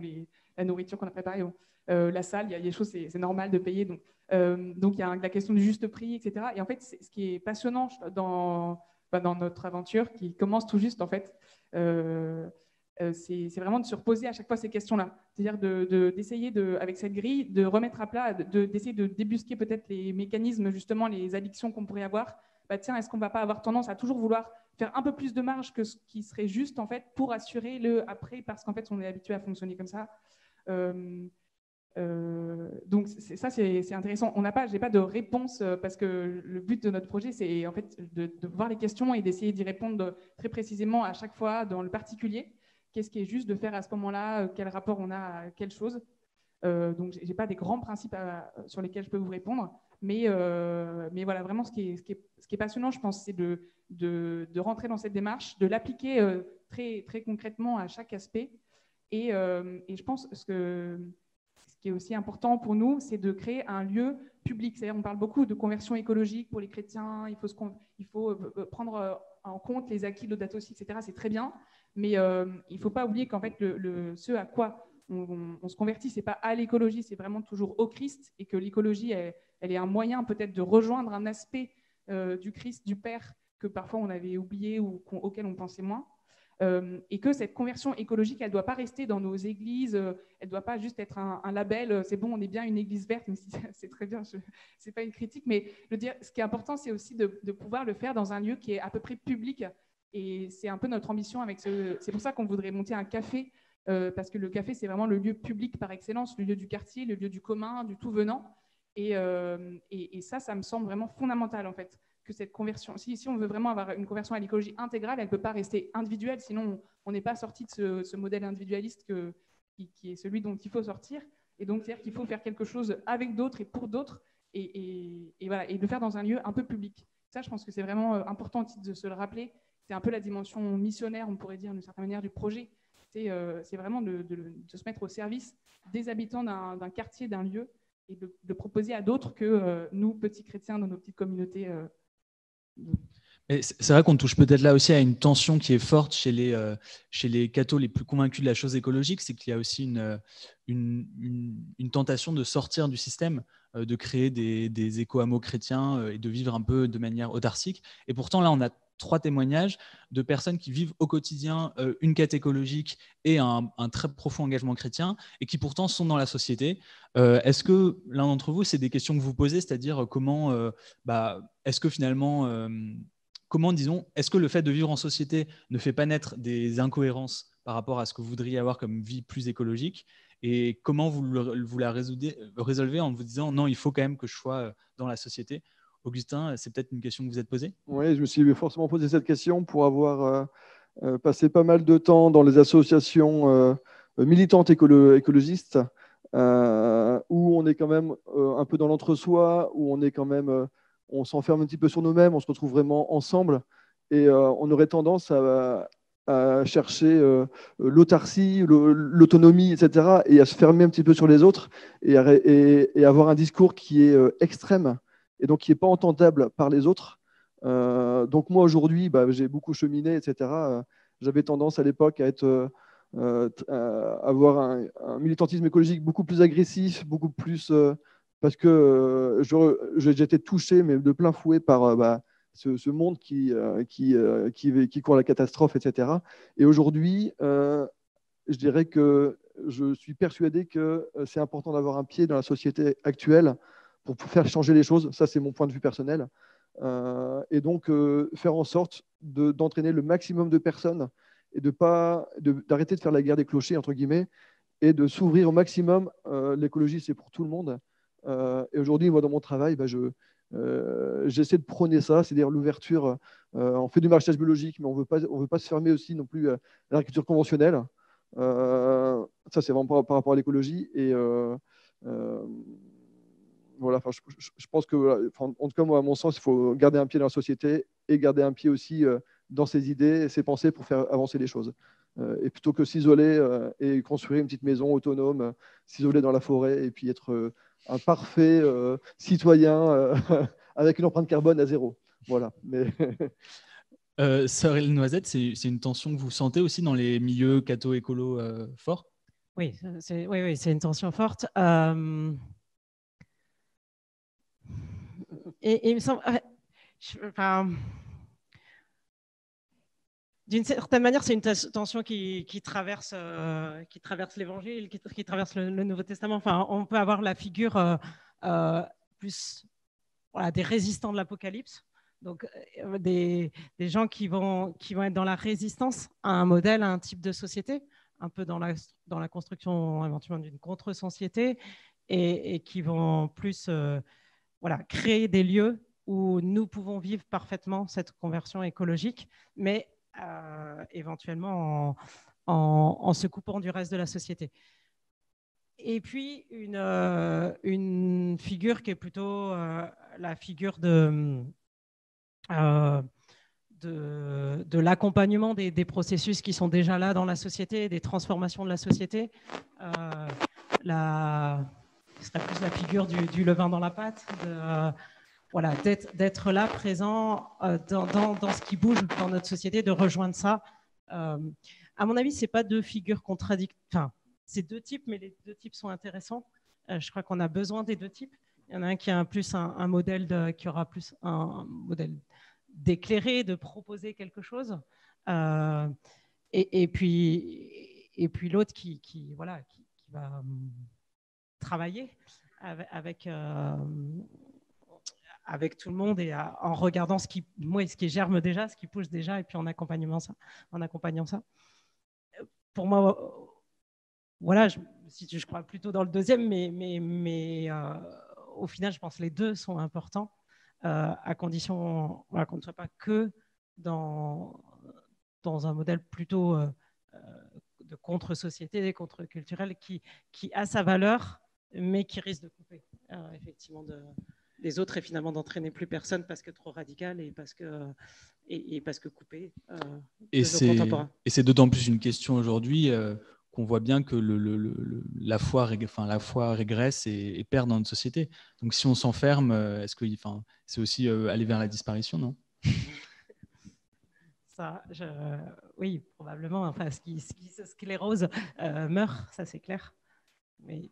la nourriture qu'on a préparée. La salle, il y a des choses, c'est normal de payer. Donc il y a la question du juste prix, etc. Et en fait, ce qui est passionnant dans notre aventure, qui commence tout juste, en fait, c'est vraiment de se reposer à chaque fois ces questions-là. C'est-à-dire d'essayer, avec cette grille, de remettre à plat, d'essayer de débusquer peut-être les mécanismes, justement, les addictions qu'on pourrait avoir. Tiens, est-ce qu'on ne va pas avoir tendance à toujours vouloir faire un peu plus de marge que ce qui serait juste, en fait, pour assurer le après, parce qu'en fait, on est habitué à fonctionner comme ça. Donc ça, c'est intéressant. J'ai pas de réponse parce que le but de notre projet, c'est en fait de voir les questions et d'essayer d'y répondre très précisément à chaque fois dans le particulier. Qu'est-ce qui est juste de faire à ce moment-là, quel rapport on a à quelle chose. Donc j'ai pas des grands principes sur lesquels je peux vous répondre, mais voilà, vraiment ce qui est passionnant, je pense, c'est de rentrer dans cette démarche, de l'appliquer très, très concrètement à chaque aspect. Et je pense ce qui est aussi important pour nous, c'est de créer un lieu public. C'est-à-dire, on parle beaucoup de conversion écologique pour les chrétiens, il faut prendre en compte les acquis de l'audato aussi, etc. C'est très bien, mais il ne faut pas oublier qu'en fait, ce à quoi on se convertit, ce n'est pas à l'écologie, c'est vraiment toujours au Christ, et que l'écologie, elle est un moyen peut-être de rejoindre un aspect du Christ, du Père, que parfois on avait oublié ou auquel on pensait moins. Et que cette conversion écologique, elle ne doit pas rester dans nos églises, elle ne doit pas juste être un label, c'est bon, on est bien une église verte, mais c'est très bien, ce n'est pas une critique, mais je veux dire, ce qui est important, c'est aussi de pouvoir le faire dans un lieu qui est à peu près public, et c'est un peu notre ambition avec c'est pour ça qu'on voudrait monter un café, parce que le café, c'est vraiment le lieu public par excellence, le lieu du quartier, le lieu du commun, du tout venant, et ça me semble vraiment fondamental, en fait, que cette conversion, si on veut vraiment avoir une conversion à l'écologie intégrale, elle ne peut pas rester individuelle, sinon on n'est pas sorti de ce modèle individualiste qui est celui dont il faut sortir. Et donc, c'est-à-dire qu'il faut faire quelque chose avec d'autres et pour d'autres, et voilà, et le faire dans un lieu un peu public. Ça, je pense que c'est vraiment important de se le rappeler. C'est un peu la dimension missionnaire, on pourrait dire d'une certaine manière, du projet. C'est vraiment de se mettre au service des habitants d'un quartier, d'un lieu, et de proposer à d'autres que nous, petits chrétiens, dans nos petites communautés, c'est vrai qu'on touche peut-être là aussi à une tension qui est forte chez les cathos les plus convaincus de la chose écologique, c'est qu'il y a aussi une tentation de sortir du système, de créer des éco-hameaux chrétiens et de vivre un peu de manière autarcique. Et pourtant, là, on a 3 témoignages de personnes qui vivent au quotidien une quête écologique et un très profond engagement chrétien, et qui pourtant sont dans la société. Est-ce que l'un d'entre vous, c'est des questions que vous posez, c'est-à-dire comment, est-ce que finalement, disons, est-ce que le fait de vivre en société ne fait pas naître des incohérences par rapport à ce que vous voudriez avoir comme vie plus écologique, et comment vous la résolvez en vous disant non, il faut quand même que je sois dans la société? Augustin, c'est peut-être une question que vous êtes posée? Oui, je me suis forcément posé cette question pour avoir passé pas mal de temps dans les associations militantes écologistes, où on est quand même un peu dans l'entre-soi, où on est quand même, on s'enferme un petit peu sur nous-mêmes, on se retrouve vraiment ensemble, et on aurait tendance à chercher l'autarcie, l'autonomie, etc., et à se fermer un petit peu sur les autres, et avoir un discours qui est extrême, et donc qui n'est pas entendable par les autres. Donc moi aujourd'hui, j'ai beaucoup cheminé, etc. J'avais tendance à l'époque à avoir un militantisme écologique beaucoup plus agressif, beaucoup plus parce que j'étais touché, mais de plein fouet par ce monde qui court la catastrophe, etc. Et aujourd'hui, je dirais que je suis persuadé que c'est important d'avoir un pied dans la société actuelle pour faire changer les choses. Ça, c'est mon point de vue personnel. Et donc, faire en sorte d'entraîner le maximum de personnes et d'arrêter de faire la guerre des clochers, entre guillemets, et de s'ouvrir au maximum. L'écologie, c'est pour tout le monde. Et aujourd'hui, moi, dans mon travail, j'essaie de prôner ça, c'est-à-dire l'ouverture. On fait du maraîchage biologique, mais on ne veut pas se fermer aussi non plus à l'agriculture conventionnelle. Ça, c'est vraiment par rapport à l'écologie. Et voilà, je pense que, en tout cas, moi, à mon sens, il faut garder un pied dans la société et garder un pied aussi dans ses idées et ses pensées pour faire avancer les choses. Et plutôt que s'isoler et construire une petite maison autonome, s'isoler dans la forêt et puis être un parfait citoyen avec une empreinte carbone à 0. Voilà. Mais Sœur Hélène Noisette, c'est une tension que vous sentez aussi dans les milieux catho-écolo forts? Oui, c'est une tension forte. Et il me semble, d'une certaine manière, c'est une tension qui traverse l'Évangile, qui traverse le Nouveau Testament. Enfin, on peut avoir la figure plus des résistants de l'Apocalypse, donc des gens qui vont être dans la résistance à un modèle, à un type de société, un peu dans la construction éventuellement d'une contre-société, et qui vont plus créer des lieux où nous pouvons vivre parfaitement cette conversion écologique, mais éventuellement en se coupant du reste de la société. Et puis, une figure qui est plutôt la figure de l'accompagnement des processus qui sont déjà là dans la société, des transformations de la société. Ce serait plus la figure du levain dans la pâte, d'être là, présent dans ce qui bouge dans notre société, de rejoindre ça. À mon avis, ce n'est pas deux figures contradictoires. Enfin, c'est deux types, mais les deux types sont intéressants. Je crois qu'on a besoin des deux types. Il y en a un qui a plus un modèle qui aura plus un modèle d'éclairer, de proposer quelque chose, et puis l'autre qui va travailler avec tout le monde et en regardant ce qui germe déjà, ce qui pousse déjà, et puis en accompagnant ça. Pour moi, voilà, je crois plutôt dans le deuxième, mais au final, je pense que les deux sont importants, à condition qu'on ne soit pas que dans un modèle plutôt de contre-société, contre-culturelle, qui a sa valeur, mais qui risque de couper effectivement des autres, et finalement d'entraîner plus personne parce que trop radical et parce que coupé de nos contemporains. Et c'est d'autant plus une question aujourd'hui qu'on voit bien que la foi régresse et perd dans notre société. Donc si on s'enferme, c'est aussi aller vers la disparition, non ? Ça, oui, probablement. Enfin, ce qui se sclérose meurt, ça c'est clair. Mais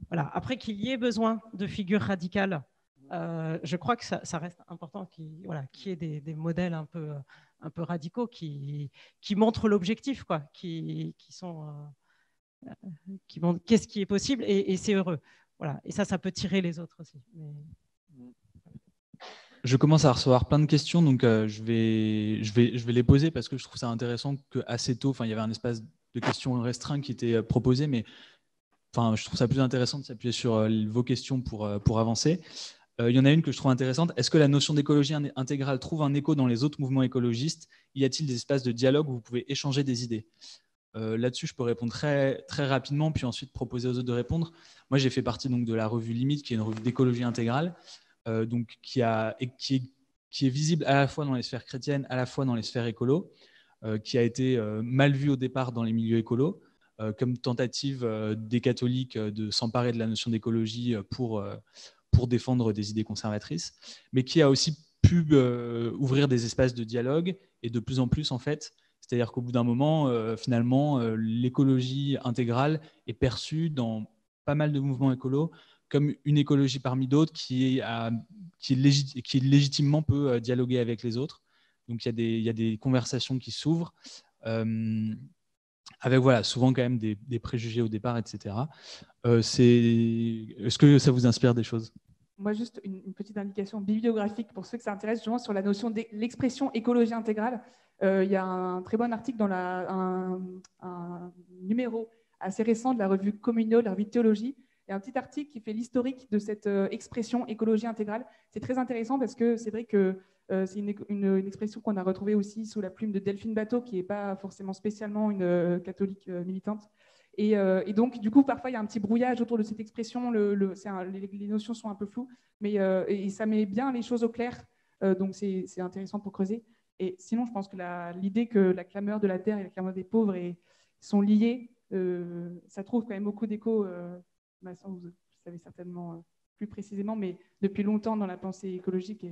voilà. Après qu'il y ait besoin de figures radicales, je crois que ça reste important qu'il y ait des modèles un peu radicaux qui montrent l'objectif, quoi, qui montrent qu'est-ce qui est possible, et c'est heureux. Voilà. Et ça peut tirer les autres aussi. Mais... Je commence à recevoir plein de questions, donc je vais les poser parce que je trouve ça intéressant qu'assez tôt, il y avait un espace de questions restreint qui était proposé, mais je trouve ça plus intéressant de s'appuyer sur vos questions pour avancer. Il y en a une que je trouve intéressante. Est-ce que la notion d'écologie intégrale trouve un écho dans les autres mouvements écologistes ? Y a-t-il des espaces de dialogue où vous pouvez échanger des idées ? Là-dessus, je peux répondre très, très rapidement, puis ensuite proposer aux autres de répondre. Moi, j'ai fait partie donc, de la revue Limite, qui est une revue d'écologie intégrale, donc, qui est visible à la fois dans les sphères chrétiennes, à la fois dans les sphères écolo, qui a été mal vue au départ dans les milieux écolos, comme tentative des catholiques de s'emparer de la notion d'écologie pour défendre des idées conservatrices, mais qui a aussi pu ouvrir des espaces de dialogue, et de plus en plus, en fait. C'est-à-dire qu'au bout d'un moment, finalement, l'écologie intégrale est perçue dans pas mal de mouvements écolos comme une écologie parmi d'autres qui légitimement peut dialoguer avec les autres. Donc il y a des conversations qui s'ouvrent, avec souvent quand même des préjugés au départ, etc. Est-ce que ça vous inspire des choses ? Moi, juste une petite indication bibliographique pour ceux que ça intéresse, justement sur la notion de l'expression écologie intégrale. Il y a un très bon article dans un numéro assez récent de la revue Communio, la revue de théologie. Il y a un petit article qui fait l'historique de cette expression écologie intégrale. C'est très intéressant parce que c'est vrai que c'est une expression qu'on a retrouvée aussi sous la plume de Delphine Batho, qui n'est pas forcément spécialement une catholique militante. Et donc, du coup, parfois, il y a un petit brouillage autour de cette expression. Les notions sont un peu floues, mais et ça met bien les choses au clair. Donc, c'est intéressant pour creuser. Et sinon, je pense que l'idée que la clameur de la terre et la clameur des pauvres sont liées, ça trouve quand même beaucoup d'écho. Vincent, vous savez certainement plus précisément, mais depuis longtemps dans la pensée écologique.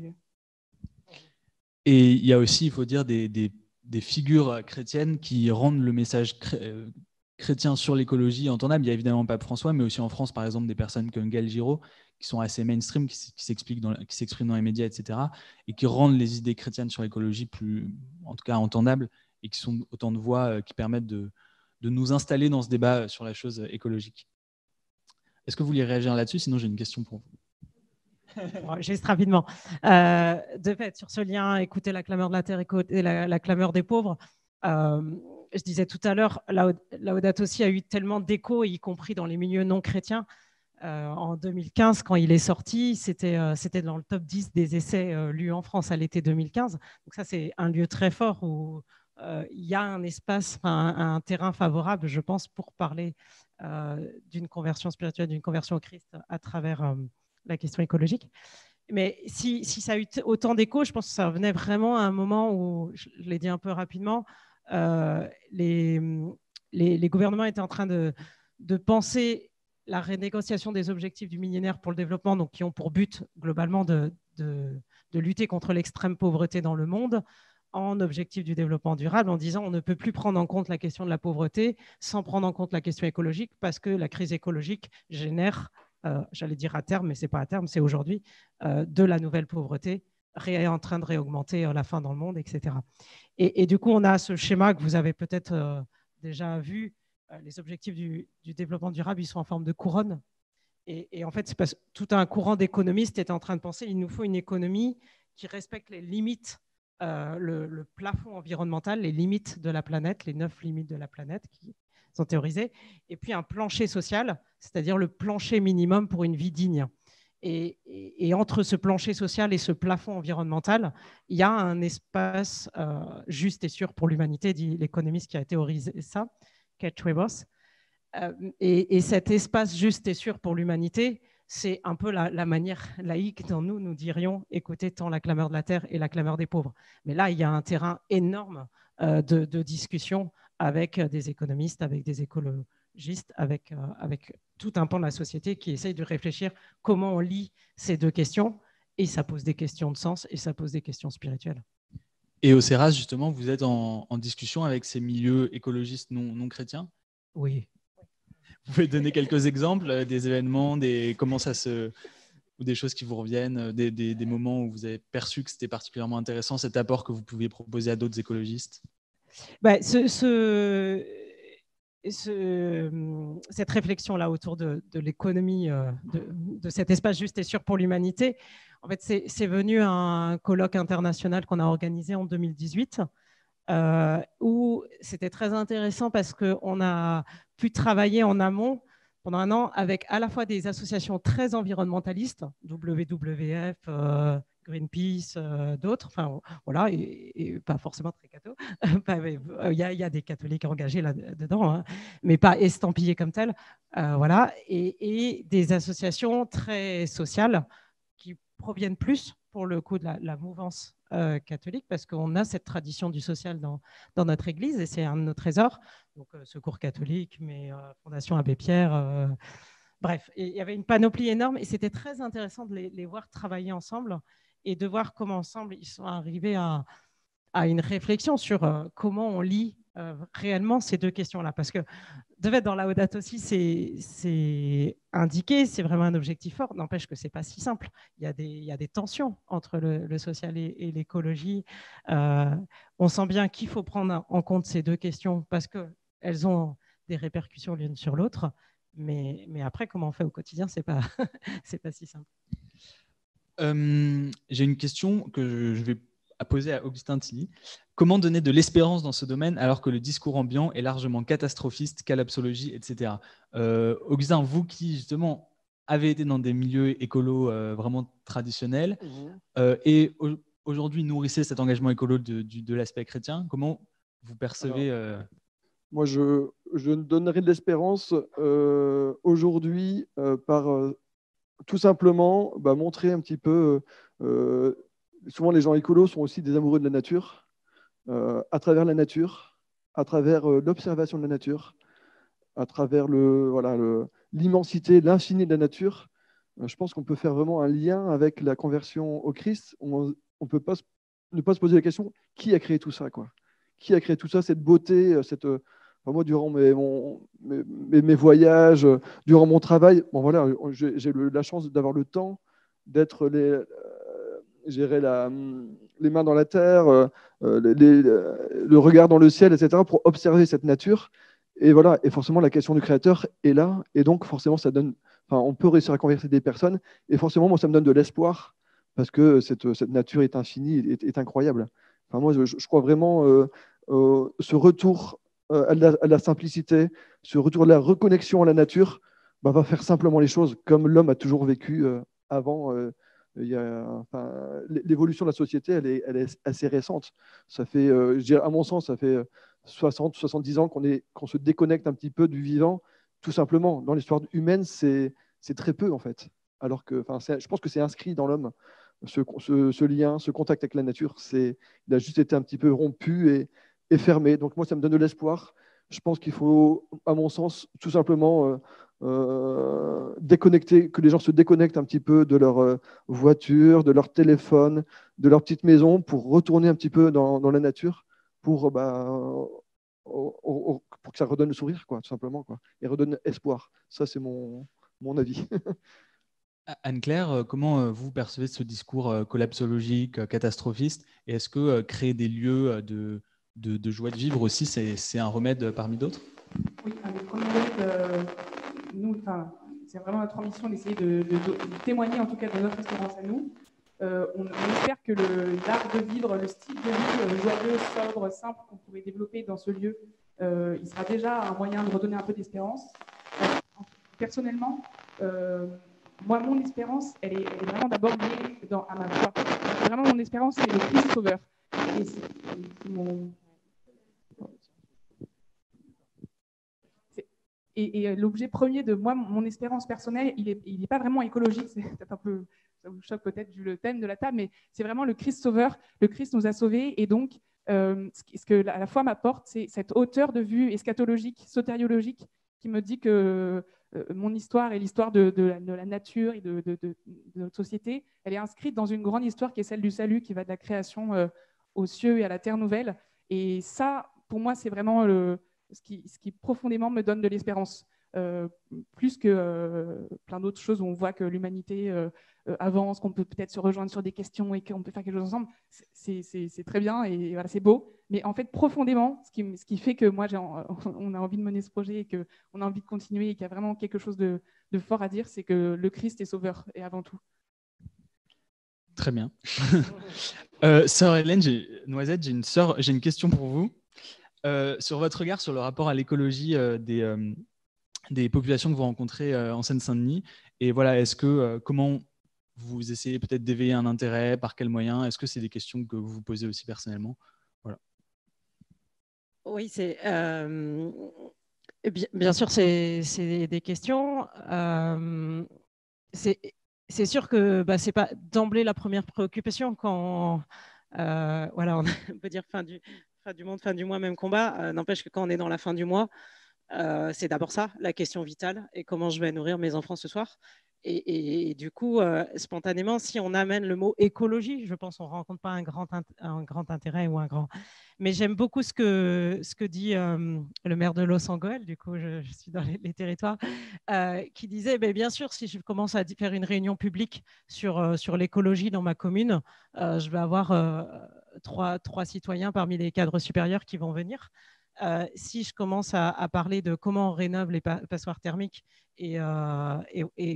Et il y a aussi, il faut dire, des figures chrétiennes qui rendent le message chrétiens sur l'écologie entendable. Il y a évidemment Pape François, mais aussi en France, par exemple, des personnes comme Gaël Giraud, qui sont assez mainstream, qui s'expriment dans les médias, etc., et qui rendent les idées chrétiennes sur l'écologie plus, en tout cas, entendables, et qui sont autant de voix qui permettent de nous installer dans ce débat sur la chose écologique. Est-ce que vous voulez réagir là-dessus? Sinon, j'ai une question pour vous. Juste rapidement. De fait, sur ce lien, écouter la clameur de la terre, écouter la clameur des pauvres, je disais tout à l'heure, Laudato Si a eu tellement d'écho, y compris dans les milieux non chrétiens. En 2015, quand il est sorti, c'était dans le top 10 des essais lus en France à l'été 2015. Donc ça, c'est un lieu très fort où il y a un espace, un terrain favorable, je pense, pour parler d'une conversion spirituelle, d'une conversion au Christ à travers la question écologique. Mais si ça a eu autant d'écho, je pense que ça venait vraiment à un moment où, je l'ai dit un peu rapidement, les gouvernements étaient en train de penser la renégociation des objectifs du millénaire pour le développement, donc qui ont pour but globalement de lutter contre l'extrême pauvreté dans le monde, en objectif du développement durable, en disant on ne peut plus prendre en compte la question de la pauvreté sans prendre en compte la question écologique, parce que la crise écologique génère, j'allais dire à terme, mais ce n'est pas à terme, c'est aujourd'hui, de la nouvelle pauvreté en train de réaugmenter la faim dans le monde, etc. Et du coup, on a ce schéma que vous avez peut-être déjà vu. Les objectifs du développement durable, ils sont en forme de couronne. Et en fait, c'est parce que tout un courant d'économistes est en train de penser qu'il nous faut une économie qui respecte les limites, le plafond environnemental, les limites de la planète, les 9 limites de la planète qui sont théorisées, et puis un plancher social, c'est-à-dire le plancher minimum pour une vie digne. Et entre ce plancher social et ce plafond environnemental, il y a un espace juste et sûr pour l'humanité, dit l'économiste qui a théorisé ça, Kate Schwebos. Et cet espace juste et sûr pour l'humanité, c'est un peu la manière laïque dont nous dirions écouter tant la clameur de la terre et la clameur des pauvres. Mais là, il y a un terrain énorme de discussion avec des économistes, avec des écologistes, avec tout un pan de la société qui essaye de réfléchir comment on lie ces deux questions. Et ça pose des questions de sens et ça pose des questions spirituelles. Et au CERAS, justement, vous êtes en discussion avec ces milieux écologistes non chrétiens? Oui. Vous pouvez donner quelques exemples des événements, ou des choses qui vous reviennent, des moments où vous avez perçu que c'était particulièrement intéressant, cet apport que vous pouviez proposer à d'autres écologistes? Cette réflexion-là autour de l'économie, de cet espace juste et sûr pour l'humanité, en fait, c'est venu à un colloque international qu'on a organisé en 2018, où c'était très intéressant parce qu'on a pu travailler en amont pendant un an avec à la fois des associations très environnementalistes, WWF, Greenpeace, d'autres, enfin voilà, et pas forcément très catho. Il y a des catholiques engagés là-dedans, hein, mais pas estampillés comme tels, voilà, et des associations très sociales qui proviennent plus pour le coup de la mouvance catholique, parce qu'on a cette tradition du social dans notre Église, et c'est un de nos trésors. Donc, Secours catholique, mais Fondation Abbé Pierre, bref. Et il y avait une panoplie énorme, et c'était très intéressant de les voir travailler ensemble et de voir comment ensemble ils sont arrivés à une réflexion sur comment on lit réellement ces deux questions-là. Parce que de fait, dans Laudato Si, c'est indiqué, c'est vraiment un objectif fort. N'empêche que ce n'est pas si simple. Il y a des tensions entre le social et l'écologie. On sent bien qu'il faut prendre en compte ces deux questions parce qu'elles ont des répercussions l'une sur l'autre. Mais après, comment on fait au quotidien, ce n'est pas, pas si simple. J'ai une question que je vais poser à Augustin Tilly. Comment donner de l'espérance dans ce domaine alors que le discours ambiant est largement catastrophiste, calapsologie, etc. Augustin, vous qui justement avez été dans des milieux écolos vraiment traditionnels et aujourd'hui nourrissez cet engagement écolo de l'aspect chrétien, comment vous percevez Moi, je donnerais de l'espérance aujourd'hui par tout simplement montrer un petit peu. Souvent, les gens écolos sont aussi des amoureux de la nature, à travers la nature, à travers l'observation de la nature, à travers l'immensité, l'infini de la nature. Je pense qu'on peut faire vraiment un lien avec la conversion au Christ. On ne peut ne pas se poser la question qui a créé tout ça, quoi. Qui a créé tout ça, cette beauté, Enfin, moi, durant mes voyages, durant mon travail, bon, voilà, j'ai la chance d'avoir le temps d'être gérer les mains dans la terre, le regard dans le ciel, etc., pour observer cette nature. Et voilà, et forcément, la question du créateur est là. Et donc, forcément, ça donne, enfin, on peut réussir à convertir des personnes. Et forcément, moi, ça me donne de l'espoir parce que cette nature est infinie, est incroyable. Enfin, moi, je crois vraiment ce retour à la simplicité, ce retour à la reconnexion à la nature, bah, va faire simplement les choses comme l'homme a toujours vécu avant. Enfin, l'évolution de la société, elle est assez récente. Ça fait, je dirais, à mon sens, ça fait 60, 70 ans qu'on se déconnecte un petit peu du vivant, tout simplement. Dans l'histoire humaine, c'est très peu, en fait. Alors que, enfin, je pense que c'est inscrit dans l'homme, ce lien, ce contact avec la nature. Il a juste été un petit peu rompu et fermé. Donc moi, ça me donne de l'espoir. Je pense qu'il faut, à mon sens, tout simplement déconnecter, que les gens se déconnectent un petit peu de leur voiture, de leur téléphone, de leur petite maison pour retourner un petit peu dans la nature pour, pour que ça redonne le sourire, quoi, tout simplement, quoi, et redonne espoir. Ça, c'est mon avis. Anne-Claire, comment vous percevez ce discours collapsologique, catastrophiste? Et est-ce que créer des lieux de joie de vivre aussi, c'est un remède parmi d'autres? Oui, un des premiers remèdes, nous, c'est vraiment notre ambition d'essayer de témoigner en tout cas de notre espérance à nous. On espère que l'art de vivre, le style de vie joyeux, sobre, simple qu'on pourrait développer dans ce lieu, il sera déjà un moyen de redonner un peu d'espérance. Personnellement, moi, mon espérance, elle est vraiment d'abord liée à ma foi. Vraiment, mon espérance, c'est le Christ Sauveur. Et c'est mon... Et l'objet premier de moi, mon espérance personnelle, il n'est pas vraiment écologique, c'est peut-être un peu, ça vous choque peut-être vu le thème de la table, mais c'est vraiment le Christ sauveur. Le Christ nous a sauvés, et donc ce que la foi m'apporte, c'est cette hauteur de vue eschatologique, sotériologique, qui me dit que mon histoire et l'histoire de la nature et de notre société, elle est inscrite dans une grande histoire qui est celle du salut, qui va de la création aux cieux et à la terre nouvelle. Et ça, pour moi, c'est vraiment ce qui profondément me donne de l'espérance, plus que plein d'autres choses où on voit que l'humanité avance, qu'on peut peut-être se rejoindre sur des questions et qu'on peut faire quelque chose ensemble. C'est très bien et voilà, c'est beau. Mais en fait, profondément, ce qui fait que moi, on a envie de mener ce projet et qu'on a envie de continuer et qu'il y a vraiment quelque chose de fort à dire, c'est que le Christ est sauveur et avant tout. Très bien. Sœur Hélène, Noisette, j'ai une question pour vous. Sur votre regard sur le rapport à l'écologie des populations que vous rencontrez en Seine-Saint-Denis, et voilà, comment vous essayez peut-être d'éveiller un intérêt, par quels moyens? Est-ce que c'est des questions que vous vous posez aussi personnellement? Voilà. Oui, bien sûr, c'est des questions. C'est sûr que c'est pas d'emblée la première préoccupation quand voilà, on peut dire fin du monde, fin du mois, même combat. N'empêche que quand on est dans la fin du mois, c'est d'abord ça, la question vitale, et comment je vais nourrir mes enfants ce soir. Et du coup, spontanément, si on amène le mot écologie, je pense qu'on ne rencontre pas un grand intérêt ou un grand... Mais j'aime beaucoup ce que dit le maire de Los Angeles, du coup, je suis dans les territoires, qui disait, bien sûr, si je commence à faire une réunion publique sur l'écologie dans ma commune, je vais avoir trois citoyens parmi les cadres supérieurs qui vont venir. Si je commence à parler de comment on rénove les passoires thermiques et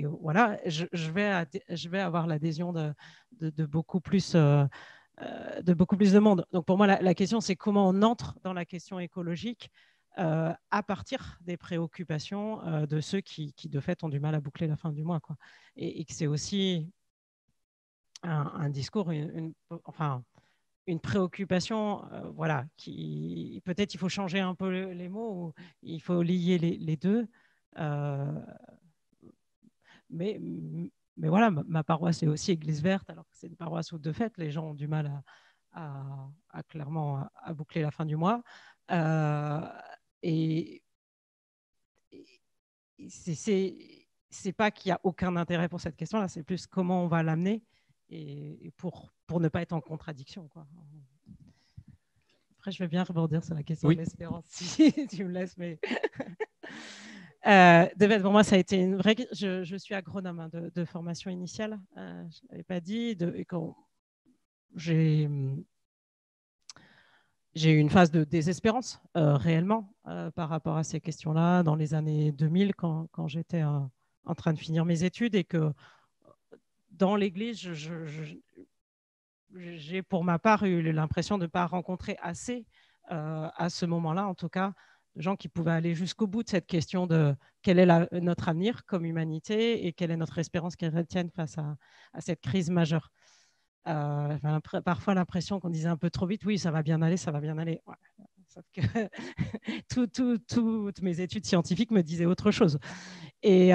voilà, je vais avoir l'adhésion de beaucoup plus de monde. Donc pour moi, la question, c'est comment on entre dans la question écologique à partir des préoccupations de ceux qui, de fait, ont du mal à boucler la fin du mois, quoi. Et que c'est aussi un discours, enfin, une préoccupation, voilà, qui peut-être il faut changer un peu les mots, ou il faut lier les deux. Mais, mais voilà, ma paroisse est aussi Église verte, alors que c'est une paroisse où de fait les gens ont du mal à clairement à boucler la fin du mois. Et c'est pas qu'il y a aucun intérêt pour cette question-là, c'est plus comment on va l'amener et pour ne pas être en contradiction, quoi. Après, je vais bien rebondir sur la question Oui. de l'espérance, si tu me laisses. Mais de fait, pour moi, ça a été une vraie. Je suis agronome hein, de formation initiale. Je ne l'avais pas dit. Et quand j'ai eu une phase de désespérance réellement par rapport à ces questions-là dans les années 2000 quand j'étais en train de finir mes études et que dans l'église, j'ai pour ma part eu l'impression de ne pas rencontrer assez à ce moment-là, en tout cas, de gens qui pouvaient aller jusqu'au bout de cette question de quel est notre avenir comme humanité et quelle est notre espérance chrétienne face à cette crise majeure. J'avais parfois l'impression qu'on disait un peu trop vite, oui, ça va bien aller, ça va bien aller. Ouais. Sauf que toutes mes études scientifiques me disaient autre chose. Et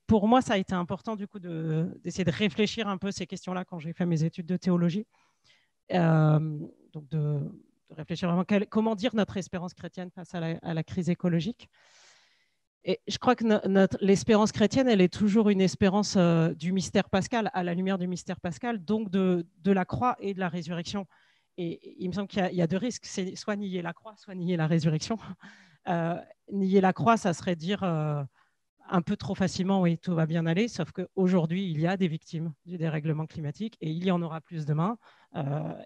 pour moi, ça a été important du coup d'essayer de réfléchir un peu ces questions-là quand j'ai fait mes études de théologie. Donc de réfléchir vraiment comment dire notre espérance chrétienne face à la crise écologique. Et je crois que l'espérance chrétienne, elle est toujours une espérance du mystère pascal, à la lumière du mystère pascal, donc de la croix et de la résurrection. Et il me semble qu'il y a deux risques, c'est soit nier la croix, soit nier la résurrection. Nier la croix, ça serait dire un peu trop facilement, oui, tout va bien aller, sauf qu'aujourd'hui, il y a des victimes du dérèglement climatique et il y en aura plus demain.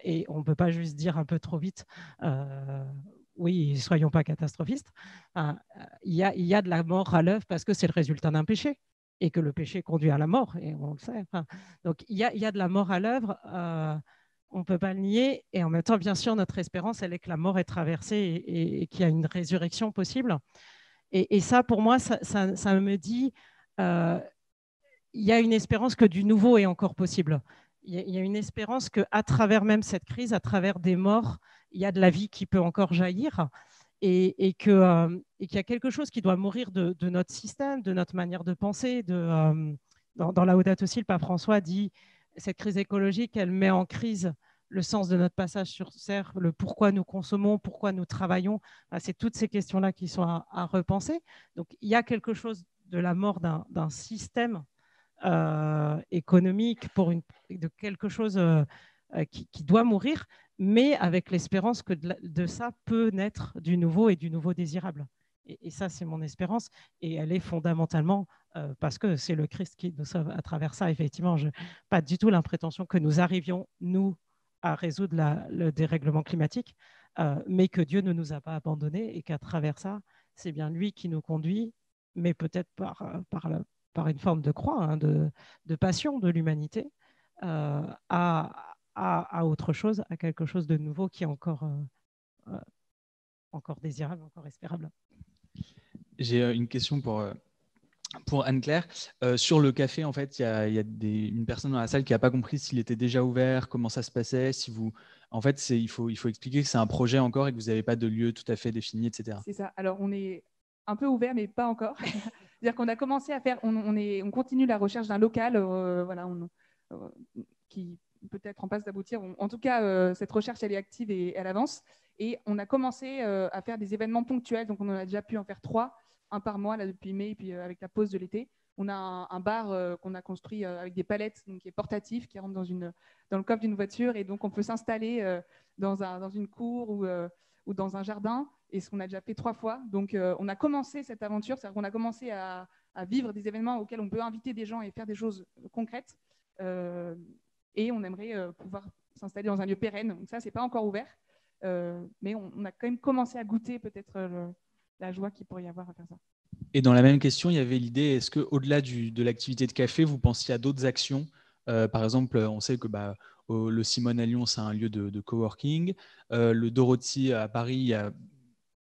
Et on ne peut pas juste dire un peu trop vite oui, soyons pas catastrophistes. Il y a de la mort à l'œuvre parce que c'est le résultat d'un péché et que le péché conduit à la mort, et on le sait. Donc, il y a de la mort à l'œuvre, on ne peut pas le nier, et en même temps, bien sûr, notre espérance, elle est que la mort est traversée et qu'il y a une résurrection possible. Et ça, pour moi, ça me dit, il y a une espérance que du nouveau est encore possible. Il y a une espérance qu'à travers même cette crise, à travers des morts, il y a de la vie qui peut encore jaillir et qu'il y a quelque chose qui doit mourir de notre système, de notre manière de penser. Dans Laudato Si', le pape François dit cette crise écologique, elle met en crise le sens de notre passage sur Terre, le pourquoi nous consommons, pourquoi nous travaillons. C'est toutes ces questions-là qui sont à repenser. Donc, il y a quelque chose de la mort d'un système économique, de quelque chose qui doit mourir, mais avec l'espérance que de ça peut naître du nouveau et du nouveau désirable. Et ça, c'est mon espérance. Et elle est fondamentalement parce que c'est le Christ qui nous sauve à travers ça. Effectivement, je n'ai pas du tout l'impression que nous arrivions, nous, à résoudre le dérèglement climatique, mais que Dieu ne nous a pas abandonnés et qu'à travers ça, c'est bien lui qui nous conduit, mais peut-être par une forme de croix, hein, de passion de l'humanité, à autre chose, à quelque chose de nouveau qui est encore désirable, encore espérable. J'ai une question pour Anne-Claire. Sur le café, en fait, il y a une personne dans la salle qui n'a pas compris s'il était déjà ouvert, comment ça se passait. En fait, il faut expliquer que c'est un projet encore et que vous n'avez pas de lieu tout à fait défini, etc. C'est ça. Alors, on est un peu ouvert, mais pas encore. C'est-à-dire qu'on a commencé à faire, on continue la recherche d'un local, qui peut être en passe d'aboutir. En tout cas, cette recherche, elle est active et elle avance. Et on a commencé à faire des événements ponctuels. Donc, on en a déjà pu en faire 3, un par mois là, depuis mai, et puis avec la pause de l'été. On a un bar qu'on a construit avec des palettes, donc qui est portatif, qui rentre dans le coffre d'une voiture. Et donc, on peut s'installer dans une cour ou dans un jardin, et ce qu'on a déjà fait 3 fois. Donc, on a commencé cette aventure, c'est-à-dire qu'on a commencé à vivre des événements auxquels on peut inviter des gens et faire des choses concrètes. Et on aimerait pouvoir s'installer dans un lieu pérenne. Donc ça, c'est pas encore ouvert, mais on a quand même commencé à goûter peut-être la joie qu'il pourrait y avoir à faire ça. Et dans la même question, il y avait l'idée, est-ce qu'au-delà de l'activité de café, vous pensiez à d'autres actions? Par exemple, on sait que le Simone à Lyon, c'est un lieu de coworking. Le Dorothy à Paris, il y a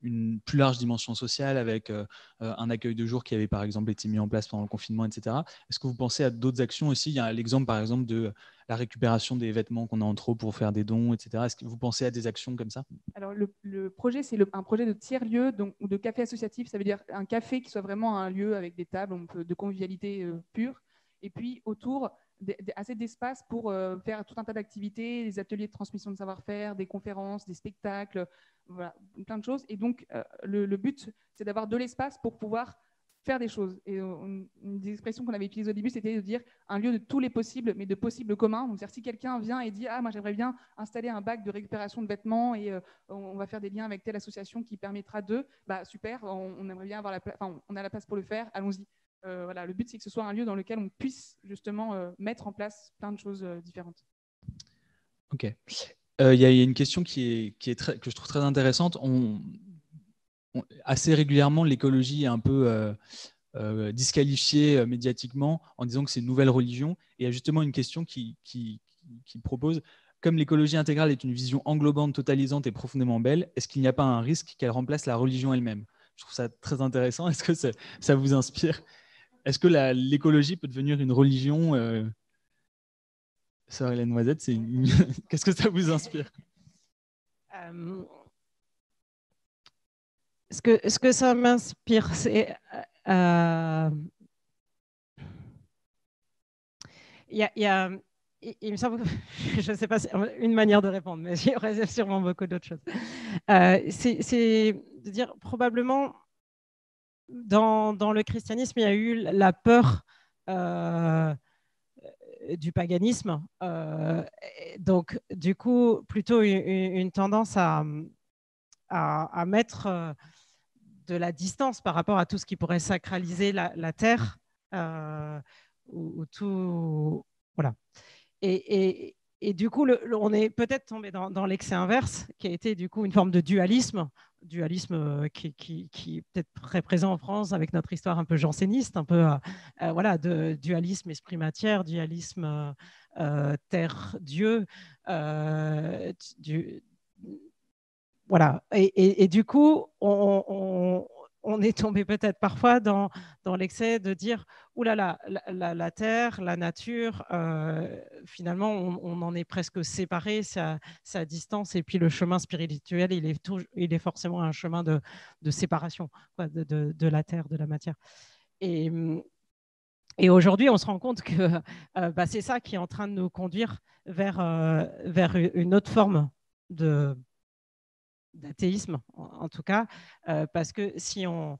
une plus large dimension sociale avec un accueil de jour qui avait par exemple été mis en place pendant le confinement, etc. Est-ce que vous pensez à d'autres actions aussi? Il y a l'exemple par exemple de la récupération des vêtements qu'on a en trop pour faire des dons, etc. Est-ce que vous pensez à des actions comme ça? Alors le projet, c'est un projet de tiers-lieu, donc de café associatif. Ça veut dire un café qui soit vraiment un lieu avec des tables de convivialité pure. Et puis autour, assez d'espace pour faire tout un tas d'activités, des ateliers de transmission de savoir-faire, des conférences, des spectacles, voilà, plein de choses. Et donc, le but, c'est d'avoir de l'espace pour pouvoir faire des choses. Et une des expressions qu'on avait utilisées au début, c'était de dire un lieu de tous les possibles, mais de possibles communs. Donc, c'est-à-dire si quelqu'un vient et dit « Ah, moi, j'aimerais bien installer un bac de récupération de vêtements et on va faire des liens avec telle association qui permettra de… » Bah, super, on aimerait bien avoir on a la place pour le faire, allons-y. Voilà, le but, c'est que ce soit un lieu dans lequel on puisse justement mettre en place plein de choses différentes. Ok. Il y a une question que je trouve très intéressante. Assez régulièrement, l'écologie est un peu disqualifiée médiatiquement en disant que c'est une nouvelle religion. Et il y a justement une question qui propose, comme l'écologie intégrale est une vision englobante, totalisante et profondément belle, est-ce qu'il n'y a pas un risque qu'elle remplace la religion elle-même? Je trouve ça très intéressant. Est-ce que ça vous inspire? Est-ce que l'écologie peut devenir une religion? Sœur Hélène Noisette, qu'est-ce que ça vous inspire? Ce que ça m'inspire, c'est il me semble, je ne sais pas, c'est une manière de répondre, mais il y aurait sûrement beaucoup d'autres choses. C'est de dire probablement dans le christianisme, il y a eu la peur du paganisme, donc du coup plutôt une tendance à mettre de la distance par rapport à tout ce qui pourrait sacraliser la terre ou tout, voilà. Et du coup, on est peut-être tombé dans l'excès inverse, qui a été du coup une forme de dualisme qui est peut-être très présent en France avec notre histoire un peu janséniste, un peu voilà, de dualisme esprit-matière, dualisme terre-dieu, voilà. Et du coup, on est tombé peut-être parfois dans l'excès de dire « Ouh là là, la terre, la nature, finalement, on en est presque séparé, c'est à distance. Et puis le chemin spirituel, il est forcément un chemin de séparation quoi, de la terre, de la matière. » Et aujourd'hui, on se rend compte que c'est ça qui est en train de nous conduire vers une autre forme d'athéisme, en tout cas, parce que si on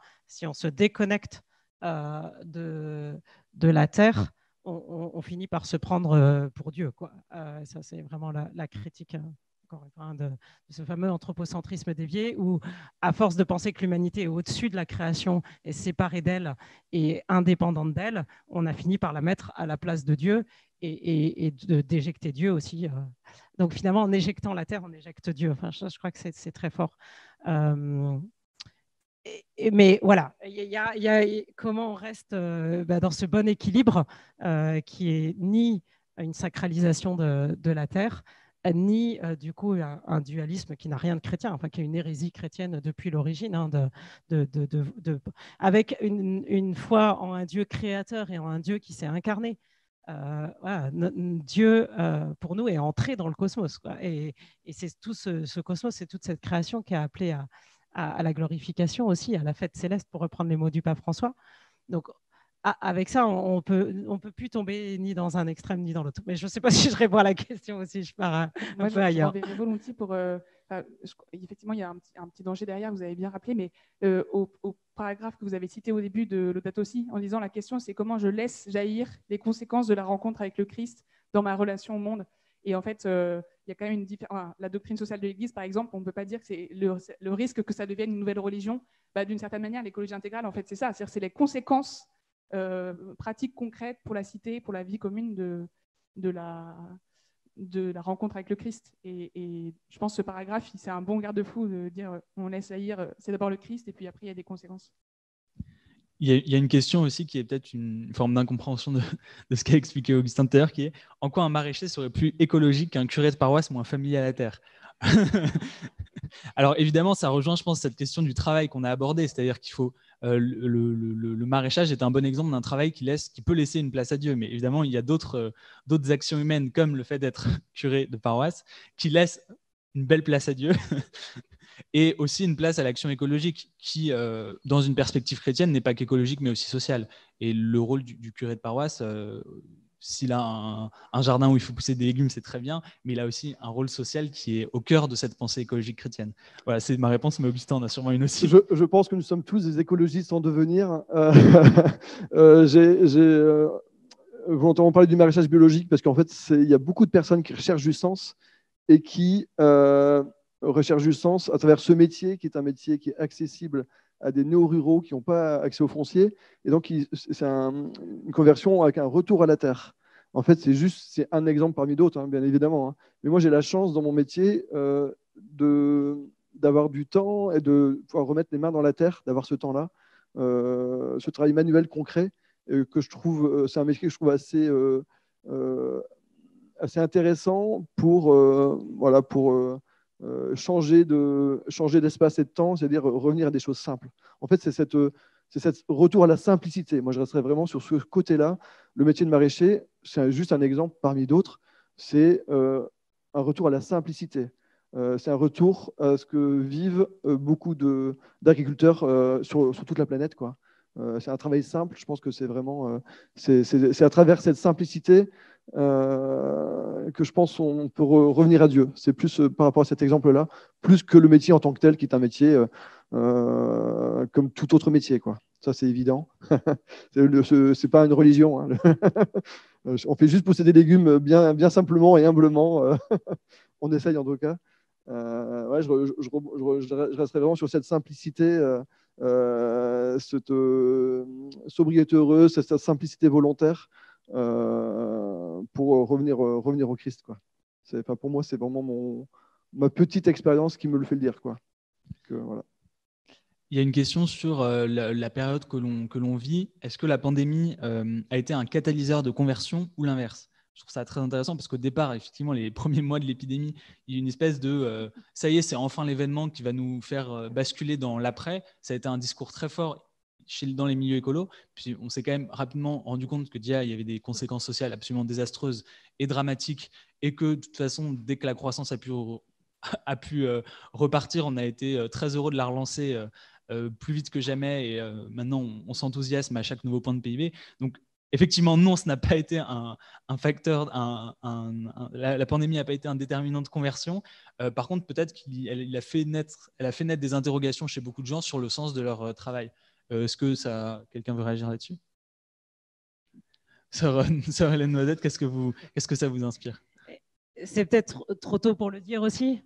se déconnecte de la terre, on finit par se prendre pour Dieu, quoi. Ça, c'est vraiment la critique, encore une fois, de ce fameux anthropocentrisme dévié, où, à force de penser que l'humanité est au-dessus de la création, est séparée d'elle et indépendante d'elle, on a fini par la mettre à la place de Dieu et d'éjecter Dieu aussi. Donc finalement, en éjectant la terre, on éjecte Dieu. Enfin, je crois que c'est très fort. Mais voilà, il y a comment on reste dans ce bon équilibre qui est ni une sacralisation de la terre, ni du coup un dualisme qui n'a rien de chrétien, enfin qui est une hérésie chrétienne depuis l'origine, hein, avec une foi en un Dieu créateur et en un Dieu qui s'est incarné. Voilà, Dieu, pour nous, est entré dans le cosmos, quoi. Et c'est tout ce cosmos, c'est toute cette création qui a appelé à la glorification aussi, à la fête céleste, pour reprendre les mots du pape François. Donc, avec ça, on peut plus tomber ni dans un extrême ni dans l'autre. Mais je ne sais pas si je réponds à la question aussi, je pars un peu ailleurs. Je volontiers pour… effectivement, il y a un petit danger derrière, vous avez bien rappelé, mais au paragraphe que vous avez cité au début de Laudato Si, en disant la question, c'est comment je laisse jaillir les conséquences de la rencontre avec le Christ dans ma relation au monde. Et en fait, il y a quand même une différence. La doctrine sociale de l'Église, par exemple, on ne peut pas dire que c'est le risque que ça devienne une nouvelle religion. D'une certaine manière, l'écologie intégrale, en fait, c'est ça. C'est les conséquences pratiques concrètes pour la cité, pour la vie commune de la rencontre avec le Christ. Et je pense que ce paragraphe, c'est un bon garde-fou de dire on laisse haïr, c'est d'abord le Christ et puis après il y a des conséquences. Il y a une question aussi qui est peut-être une forme d'incompréhension de ce qu'a expliqué Augustin tout à l'heure, qui est en quoi un maraîcher serait plus écologique qu'un curé de paroisse moins familier à la terre? Alors évidemment, ça rejoint, je pense, cette question du travail qu'on a abordé, c'est-à-dire qu'il faut le maraîchage est un bon exemple d'un travail qui peut laisser une place à Dieu, mais évidemment, il y a d'autres actions humaines comme le fait d'être curé de paroisse qui laissent une belle place à Dieu. Et aussi une place à l'action écologique qui, dans une perspective chrétienne, n'est pas qu'écologique, mais aussi sociale. Et le rôle du curé de paroisse, s'il a un jardin où il faut pousser des légumes, c'est très bien, mais il a aussi un rôle social qui est au cœur de cette pensée écologique chrétienne. Voilà, c'est ma réponse, mais Augustin en a sûrement une aussi. Je pense que nous sommes tous des écologistes en devenir. J'ai volontairement parlé du maraîchage biologique parce qu'en fait, il y a beaucoup de personnes qui recherchent du sens et qui recherchent du sens à travers ce métier qui est un métier qui est accessible à des néo-ruraux qui n'ont pas accès au foncier. Et donc, c'est une conversion avec un retour à la terre. En fait, c'est un exemple parmi d'autres, hein, bien évidemment. Hein. Mais moi, j'ai la chance dans mon métier d'avoir du temps et de pouvoir remettre les mains dans la terre, d'avoir ce temps-là, ce travail manuel concret, que je trouve, c'est un métier que je trouve assez intéressant pour, voilà, pour changer d'espace et de temps, c'est-à-dire revenir à des choses simples. En fait, c'est cette retour à la simplicité. Moi, je resterai vraiment sur ce côté-là. Le métier de maraîcher, c'est juste un exemple parmi d'autres. C'est un retour à la simplicité. C'est un retour à ce que vivent beaucoup d'agriculteurs sur toute la planète, quoi. C'est un travail simple. Je pense que c'est vraiment c'est à travers cette simplicité que je pense on peut revenir à Dieu. C'est plus par rapport à cet exemple-là, plus que le métier en tant que tel, qui est un métier comme tout autre métier, quoi. Ça, c'est évident. C'est pas une religion. Hein. On fait juste pousser des légumes bien simplement et humblement. On essaye en tout cas. Ouais, je resterai vraiment sur cette simplicité, cette sobriété heureuse, cette simplicité volontaire pour revenir au Christ, quoi. Pour moi, c'est vraiment ma petite expérience qui me le fait le dire, quoi. Voilà. Il y a une question sur la période que l'on vit. Est-ce que la pandémie a été un catalyseur de conversion ou l'inverse ? Je trouve ça très intéressant parce qu'au départ, effectivement, les premiers mois de l'épidémie, il y a une espèce de ça y est, c'est enfin l'événement qui va nous faire basculer dans l'après. Ça a été un discours très fort dans les milieux écolos. Puis on s'est quand même rapidement rendu compte que déjà, il y avait des conséquences sociales absolument désastreuses et dramatiques et que de toute façon, dès que la croissance a pu repartir, on a été très heureux de la relancer plus vite que jamais et maintenant on s'enthousiasme à chaque nouveau point de PIB. Donc effectivement, non, ce n'a pas été un facteur, la pandémie n'a pas été un déterminant de conversion. Par contre, peut-être qu'elle a fait naître des interrogations chez beaucoup de gens sur le sens de leur travail. Est-ce que quelqu'un veut réagir là-dessus ? Sœur Hélène Noisette, qu'est-ce que ça vous inspire ? C'est peut-être trop tôt pour le dire aussi.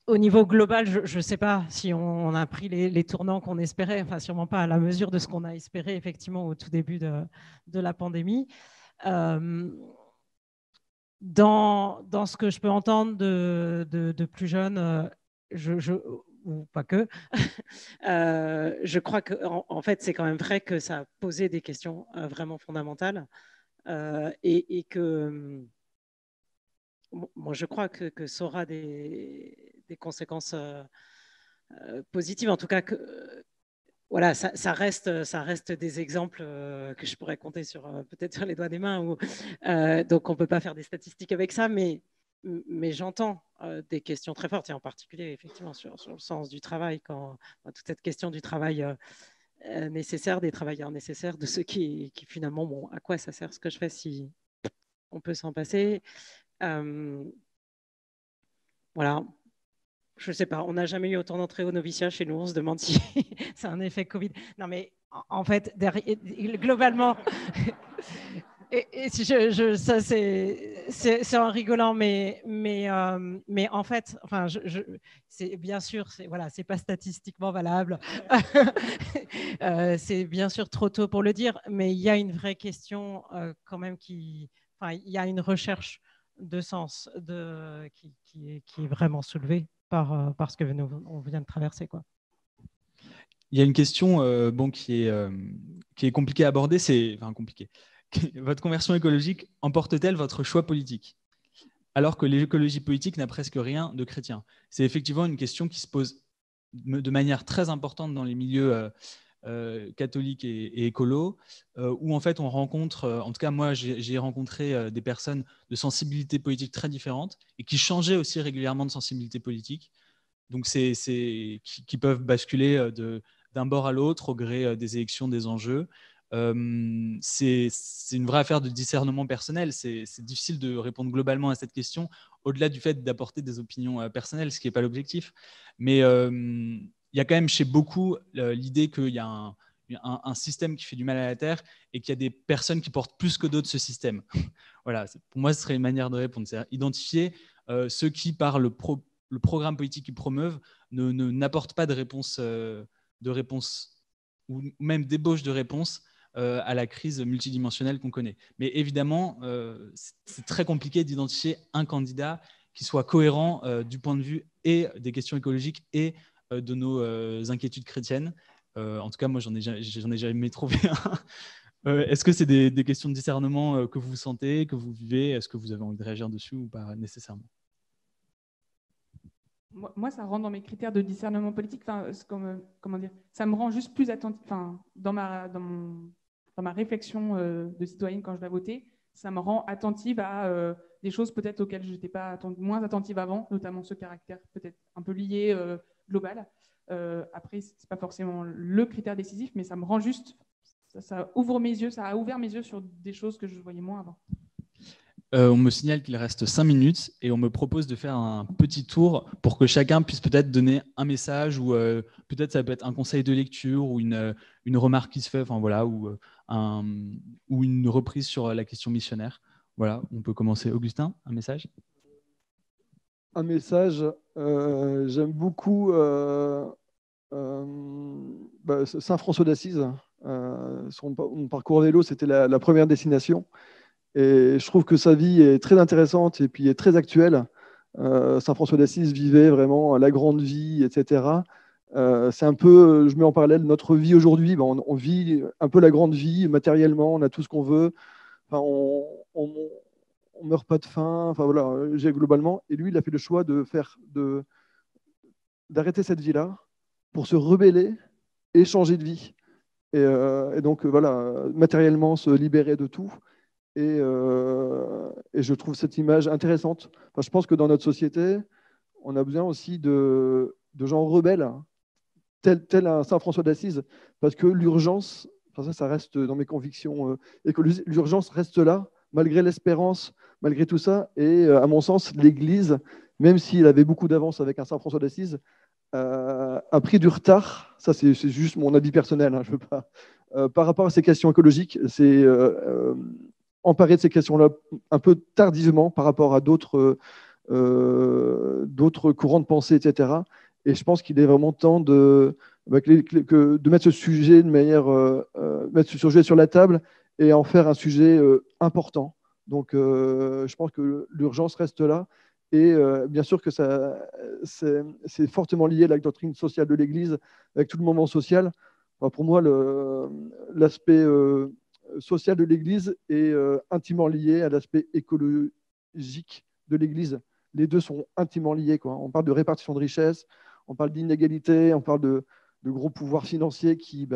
Au niveau global, je ne sais pas si on a pris les tournants qu'on espérait, enfin sûrement pas à la mesure de ce qu'on a espéré effectivement au tout début de la pandémie. Dans ce que je peux entendre de plus jeunes, ou pas que, je crois qu'en fait, c'est quand même vrai que ça a posé des questions vraiment fondamentales et que moi, je crois que ça aura des conséquences positives. En tout cas, voilà, ça reste des exemples que je pourrais compter peut-être sur les doigts des mains. Donc, on ne peut pas faire des statistiques avec ça, mais j'entends des questions très fortes, et en particulier, effectivement, sur le sens du travail, toute cette question du travail nécessaire, des travailleurs nécessaires, de ceux qui finalement, bon, à quoi ça sert ce que je fais si on peut s'en passer. Voilà, je ne sais pas, on n'a jamais eu autant d'entrées au noviciat chez nous, on se demande si c'est un effet Covid. Non mais en fait, globalement, et ça c'est en rigolant, mais en fait, enfin, c'est bien sûr, c'est pas statistiquement valable, c'est bien sûr trop tôt pour le dire, mais il y a une vraie question quand même il y a une recherche de sens qui est vraiment soulevée par ce que on vient de traverser, quoi. Il y a une question qui est compliquée à aborder, compliquée. Votre conversion écologique emporte-t-elle votre choix politique ? Alors que l'écologie politique n'a presque rien de chrétien. C'est effectivement une question qui se pose de manière très importante dans les milieux catholiques et écolos, où en fait on rencontre, en tout cas moi j'ai rencontré des personnes de sensibilité politique très différentes et qui changeaient aussi régulièrement de sensibilité politique. donc qui peuvent basculer d'un bord à l'autre au gré des élections, des enjeux. C'est une vraie affaire de discernement personnel. C'est difficile de répondre globalement à cette question, au-delà du fait d'apporter des opinions personnelles, ce qui n'est pas l'objectif. Mais il y a quand même chez beaucoup l'idée qu'il y a un système qui fait du mal à la Terre et qu'il y a des personnes qui portent plus que d'autres ce système. Voilà, pour moi, ce serait une manière de répondre. C'est identifier ceux qui, par le programme politique qu'ils promeuvent, n'apportent pas de réponse ou même d'ébauche de réponse à la crise multidimensionnelle qu'on connaît. Mais évidemment, c'est très compliqué d'identifier un candidat qui soit cohérent du point de vue et des questions écologiques et de nos inquiétudes chrétiennes. En tout cas, moi, j'en ai jamais trouvé un. Est-ce que c'est des questions de discernement que vous sentez, que vous vivez? Est-ce que vous avez envie de réagir dessus ou pas nécessairement? Moi, ça rentre dans mes critères de discernement politique. Comment dire, ça me rend juste plus attentif. Dans ma réflexion de citoyenne quand je vais voter, ça me rend attentive à des choses peut-être auxquelles je n'étais pas moins attentive avant, notamment ce caractère peut-être un peu lié global. Après, ce n'est pas forcément le critère décisif, mais ça me rend juste, ça ouvre mes yeux, ça a ouvert mes yeux sur des choses que je voyais moins avant. On me signale qu'il reste 5 minutes et on me propose de faire un petit tour pour que chacun puisse peut-être donner un message ou peut-être ça peut être un conseil de lecture ou une remarque qui se fait, enfin, voilà, ou une reprise sur la question missionnaire. Voilà, on peut commencer. Augustin, un message? Un message, j'aime beaucoup Saint François d'Assise. Mon parcours à vélo, c'était la première destination. Et je trouve que sa vie est très intéressante et puis est très actuelle. Saint François d'Assise vivait vraiment la grande vie, etc. C'est un peu, je mets en parallèle notre vie aujourd'hui. On vit un peu la grande vie matériellement, on a tout ce qu'on veut. Enfin, on meurt pas de faim. Enfin voilà, globalement. Et lui, il a fait le choix d'arrêter cette vie-là pour se rebeller et changer de vie. Et donc voilà, matériellement se libérer de tout. Et je trouve cette image intéressante. Enfin, je pense que dans notre société, on a besoin aussi de gens rebelles, tel un Saint François d'Assise, parce que l'urgence, enfin ça reste dans mes convictions écologiques, l'urgence reste là, malgré l'espérance, malgré tout ça. Et à mon sens, l'Église, même s'il avait beaucoup d'avance avec un Saint François d'Assise, a pris du retard. Ça, c'est juste mon avis personnel. Je veux pas. Par rapport à ces questions écologiques, c'est emparé de ces questions-là un peu tardivement par rapport à d'autres courants de pensée, etc. Et je pense qu'il est vraiment temps de mettre ce sujet de manière, mettre ce sujet sur la table et en faire un sujet important. Donc, je pense que l'urgence reste là. Et bien sûr que c'est fortement lié à la doctrine sociale de l'Église, avec tout le mouvement social. Enfin, pour moi, l'aspect social de l'Église est intimement lié à l'aspect écologique de l'Église. Les deux sont intimement liés, quoi. On parle de répartition de richesses, on parle d'inégalité, on parle de gros pouvoirs financiers qui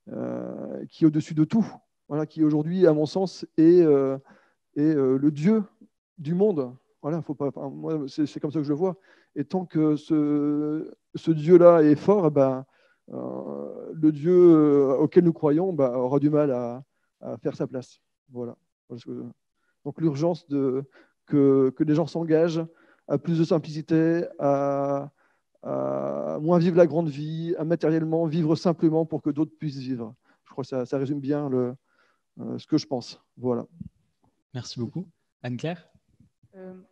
est au-dessus de tout. Voilà, qui aujourd'hui, à mon sens, est le Dieu du monde. Voilà, faut pas, enfin, moi, c'est comme ça que je le vois. Et tant que ce Dieu-là est fort, le Dieu auquel nous croyons aura du mal à faire sa place. Voilà. Donc l'urgence que les gens s'engagent à plus de simplicité, à moins vivre la grande vie, à matériellement vivre simplement pour que d'autres puissent vivre. Je crois que ça résume bien ce que je pense. Voilà. Merci beaucoup. Anne-Claire?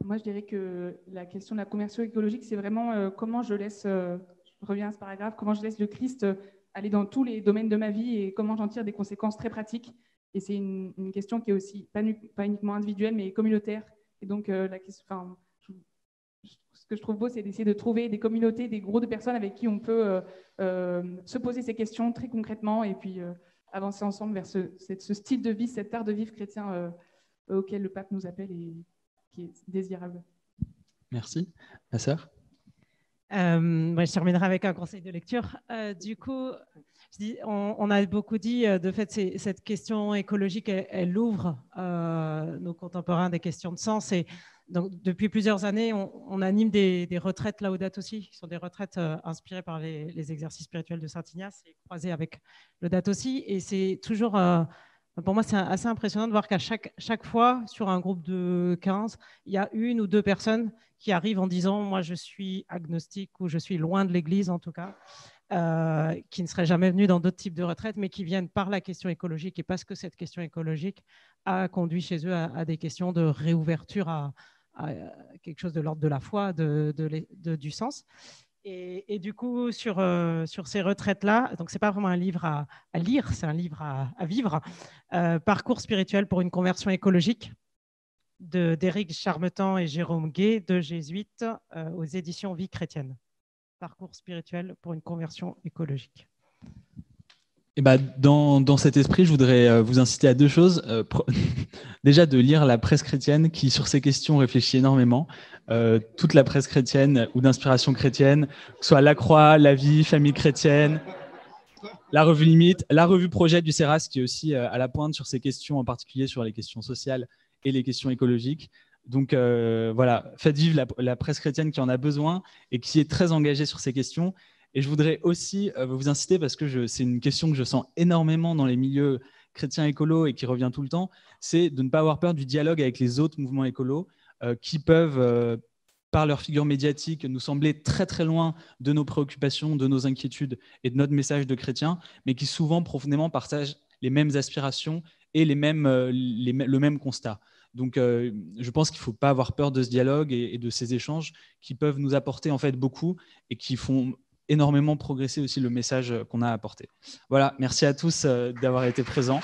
Moi, je dirais que la question de la conversion écologique, c'est vraiment comment je laisse, je reviens à ce paragraphe, comment je laisse le Christ aller dans tous les domaines de ma vie et comment j'en tire des conséquences très pratiques. Et c'est une question qui est aussi pas uniquement individuelle, mais communautaire. Et donc, la question, ce que je trouve beau, c'est d'essayer de trouver des communautés, des groupes de personnes avec qui on peut se poser ces questions très concrètement et puis avancer ensemble vers ce style de vie, cet art de vivre chrétien auquel le pape nous appelle et qui est désirable. Merci. Ma sœur? Je terminerai avec un conseil de lecture. Du coup, on a beaucoup dit, de fait, cette question écologique, elle ouvre nos contemporains des questions de sens. Et Donc, depuis plusieurs années, on anime des retraites Laudato Si, qui sont des retraites inspirées par les exercices spirituels de Saint Ignace et croisées avec Laudato Si. Et c'est toujours, pour moi, c'est assez impressionnant de voir qu'à chaque fois, sur un groupe de 15, il y a 1 ou 2 personnes qui arrivent en disant « moi, je suis agnostique » ou « je suis loin de l'Église en tout cas ». Qui ne seraient jamais venus dans d'autres types de retraites, mais qui viennent par la question écologique et parce que cette question écologique a conduit chez eux à des questions de réouverture à quelque chose de l'ordre de la foi, du sens. Et du coup, sur ces retraites-là, donc ce n'est pas vraiment un livre à lire, c'est un livre à vivre. Parcours spirituel pour une conversion écologique d'Éric Charmetan et Jérôme Gay, 2 jésuites, aux éditions Vie chrétienne. Parcours spirituel pour une conversion écologique. Et dans cet esprit, je voudrais vous inciter à 2 choses. Déjà, de lire la presse chrétienne qui, sur ces questions, réfléchit énormément. Toute la presse chrétienne ou d'inspiration chrétienne, que ce soit La Croix, La Vie, Famille chrétienne, la revue Limite, la revue Projet du CERAS, qui est aussi à la pointe sur ces questions, en particulier sur les questions sociales et les questions écologiques. Donc voilà, faites vivre la presse chrétienne qui en a besoin et qui est très engagée sur ces questions. Et je voudrais aussi vous inciter, parce que c'est une question que je sens énormément dans les milieux chrétiens écolos et qui revient tout le temps, c'est de ne pas avoir peur du dialogue avec les autres mouvements écolos qui peuvent, par leur figure médiatique, nous sembler très très loin de nos préoccupations, de nos inquiétudes et de notre message de chrétien, mais qui souvent profondément partagent les mêmes aspirations et le même constat. Donc, je pense qu'il ne faut pas avoir peur de ce dialogue et de ces échanges qui peuvent nous apporter en fait beaucoup et qui font énormément progresser aussi le message qu'on a apporté. Voilà, merci à tous d'avoir été présents.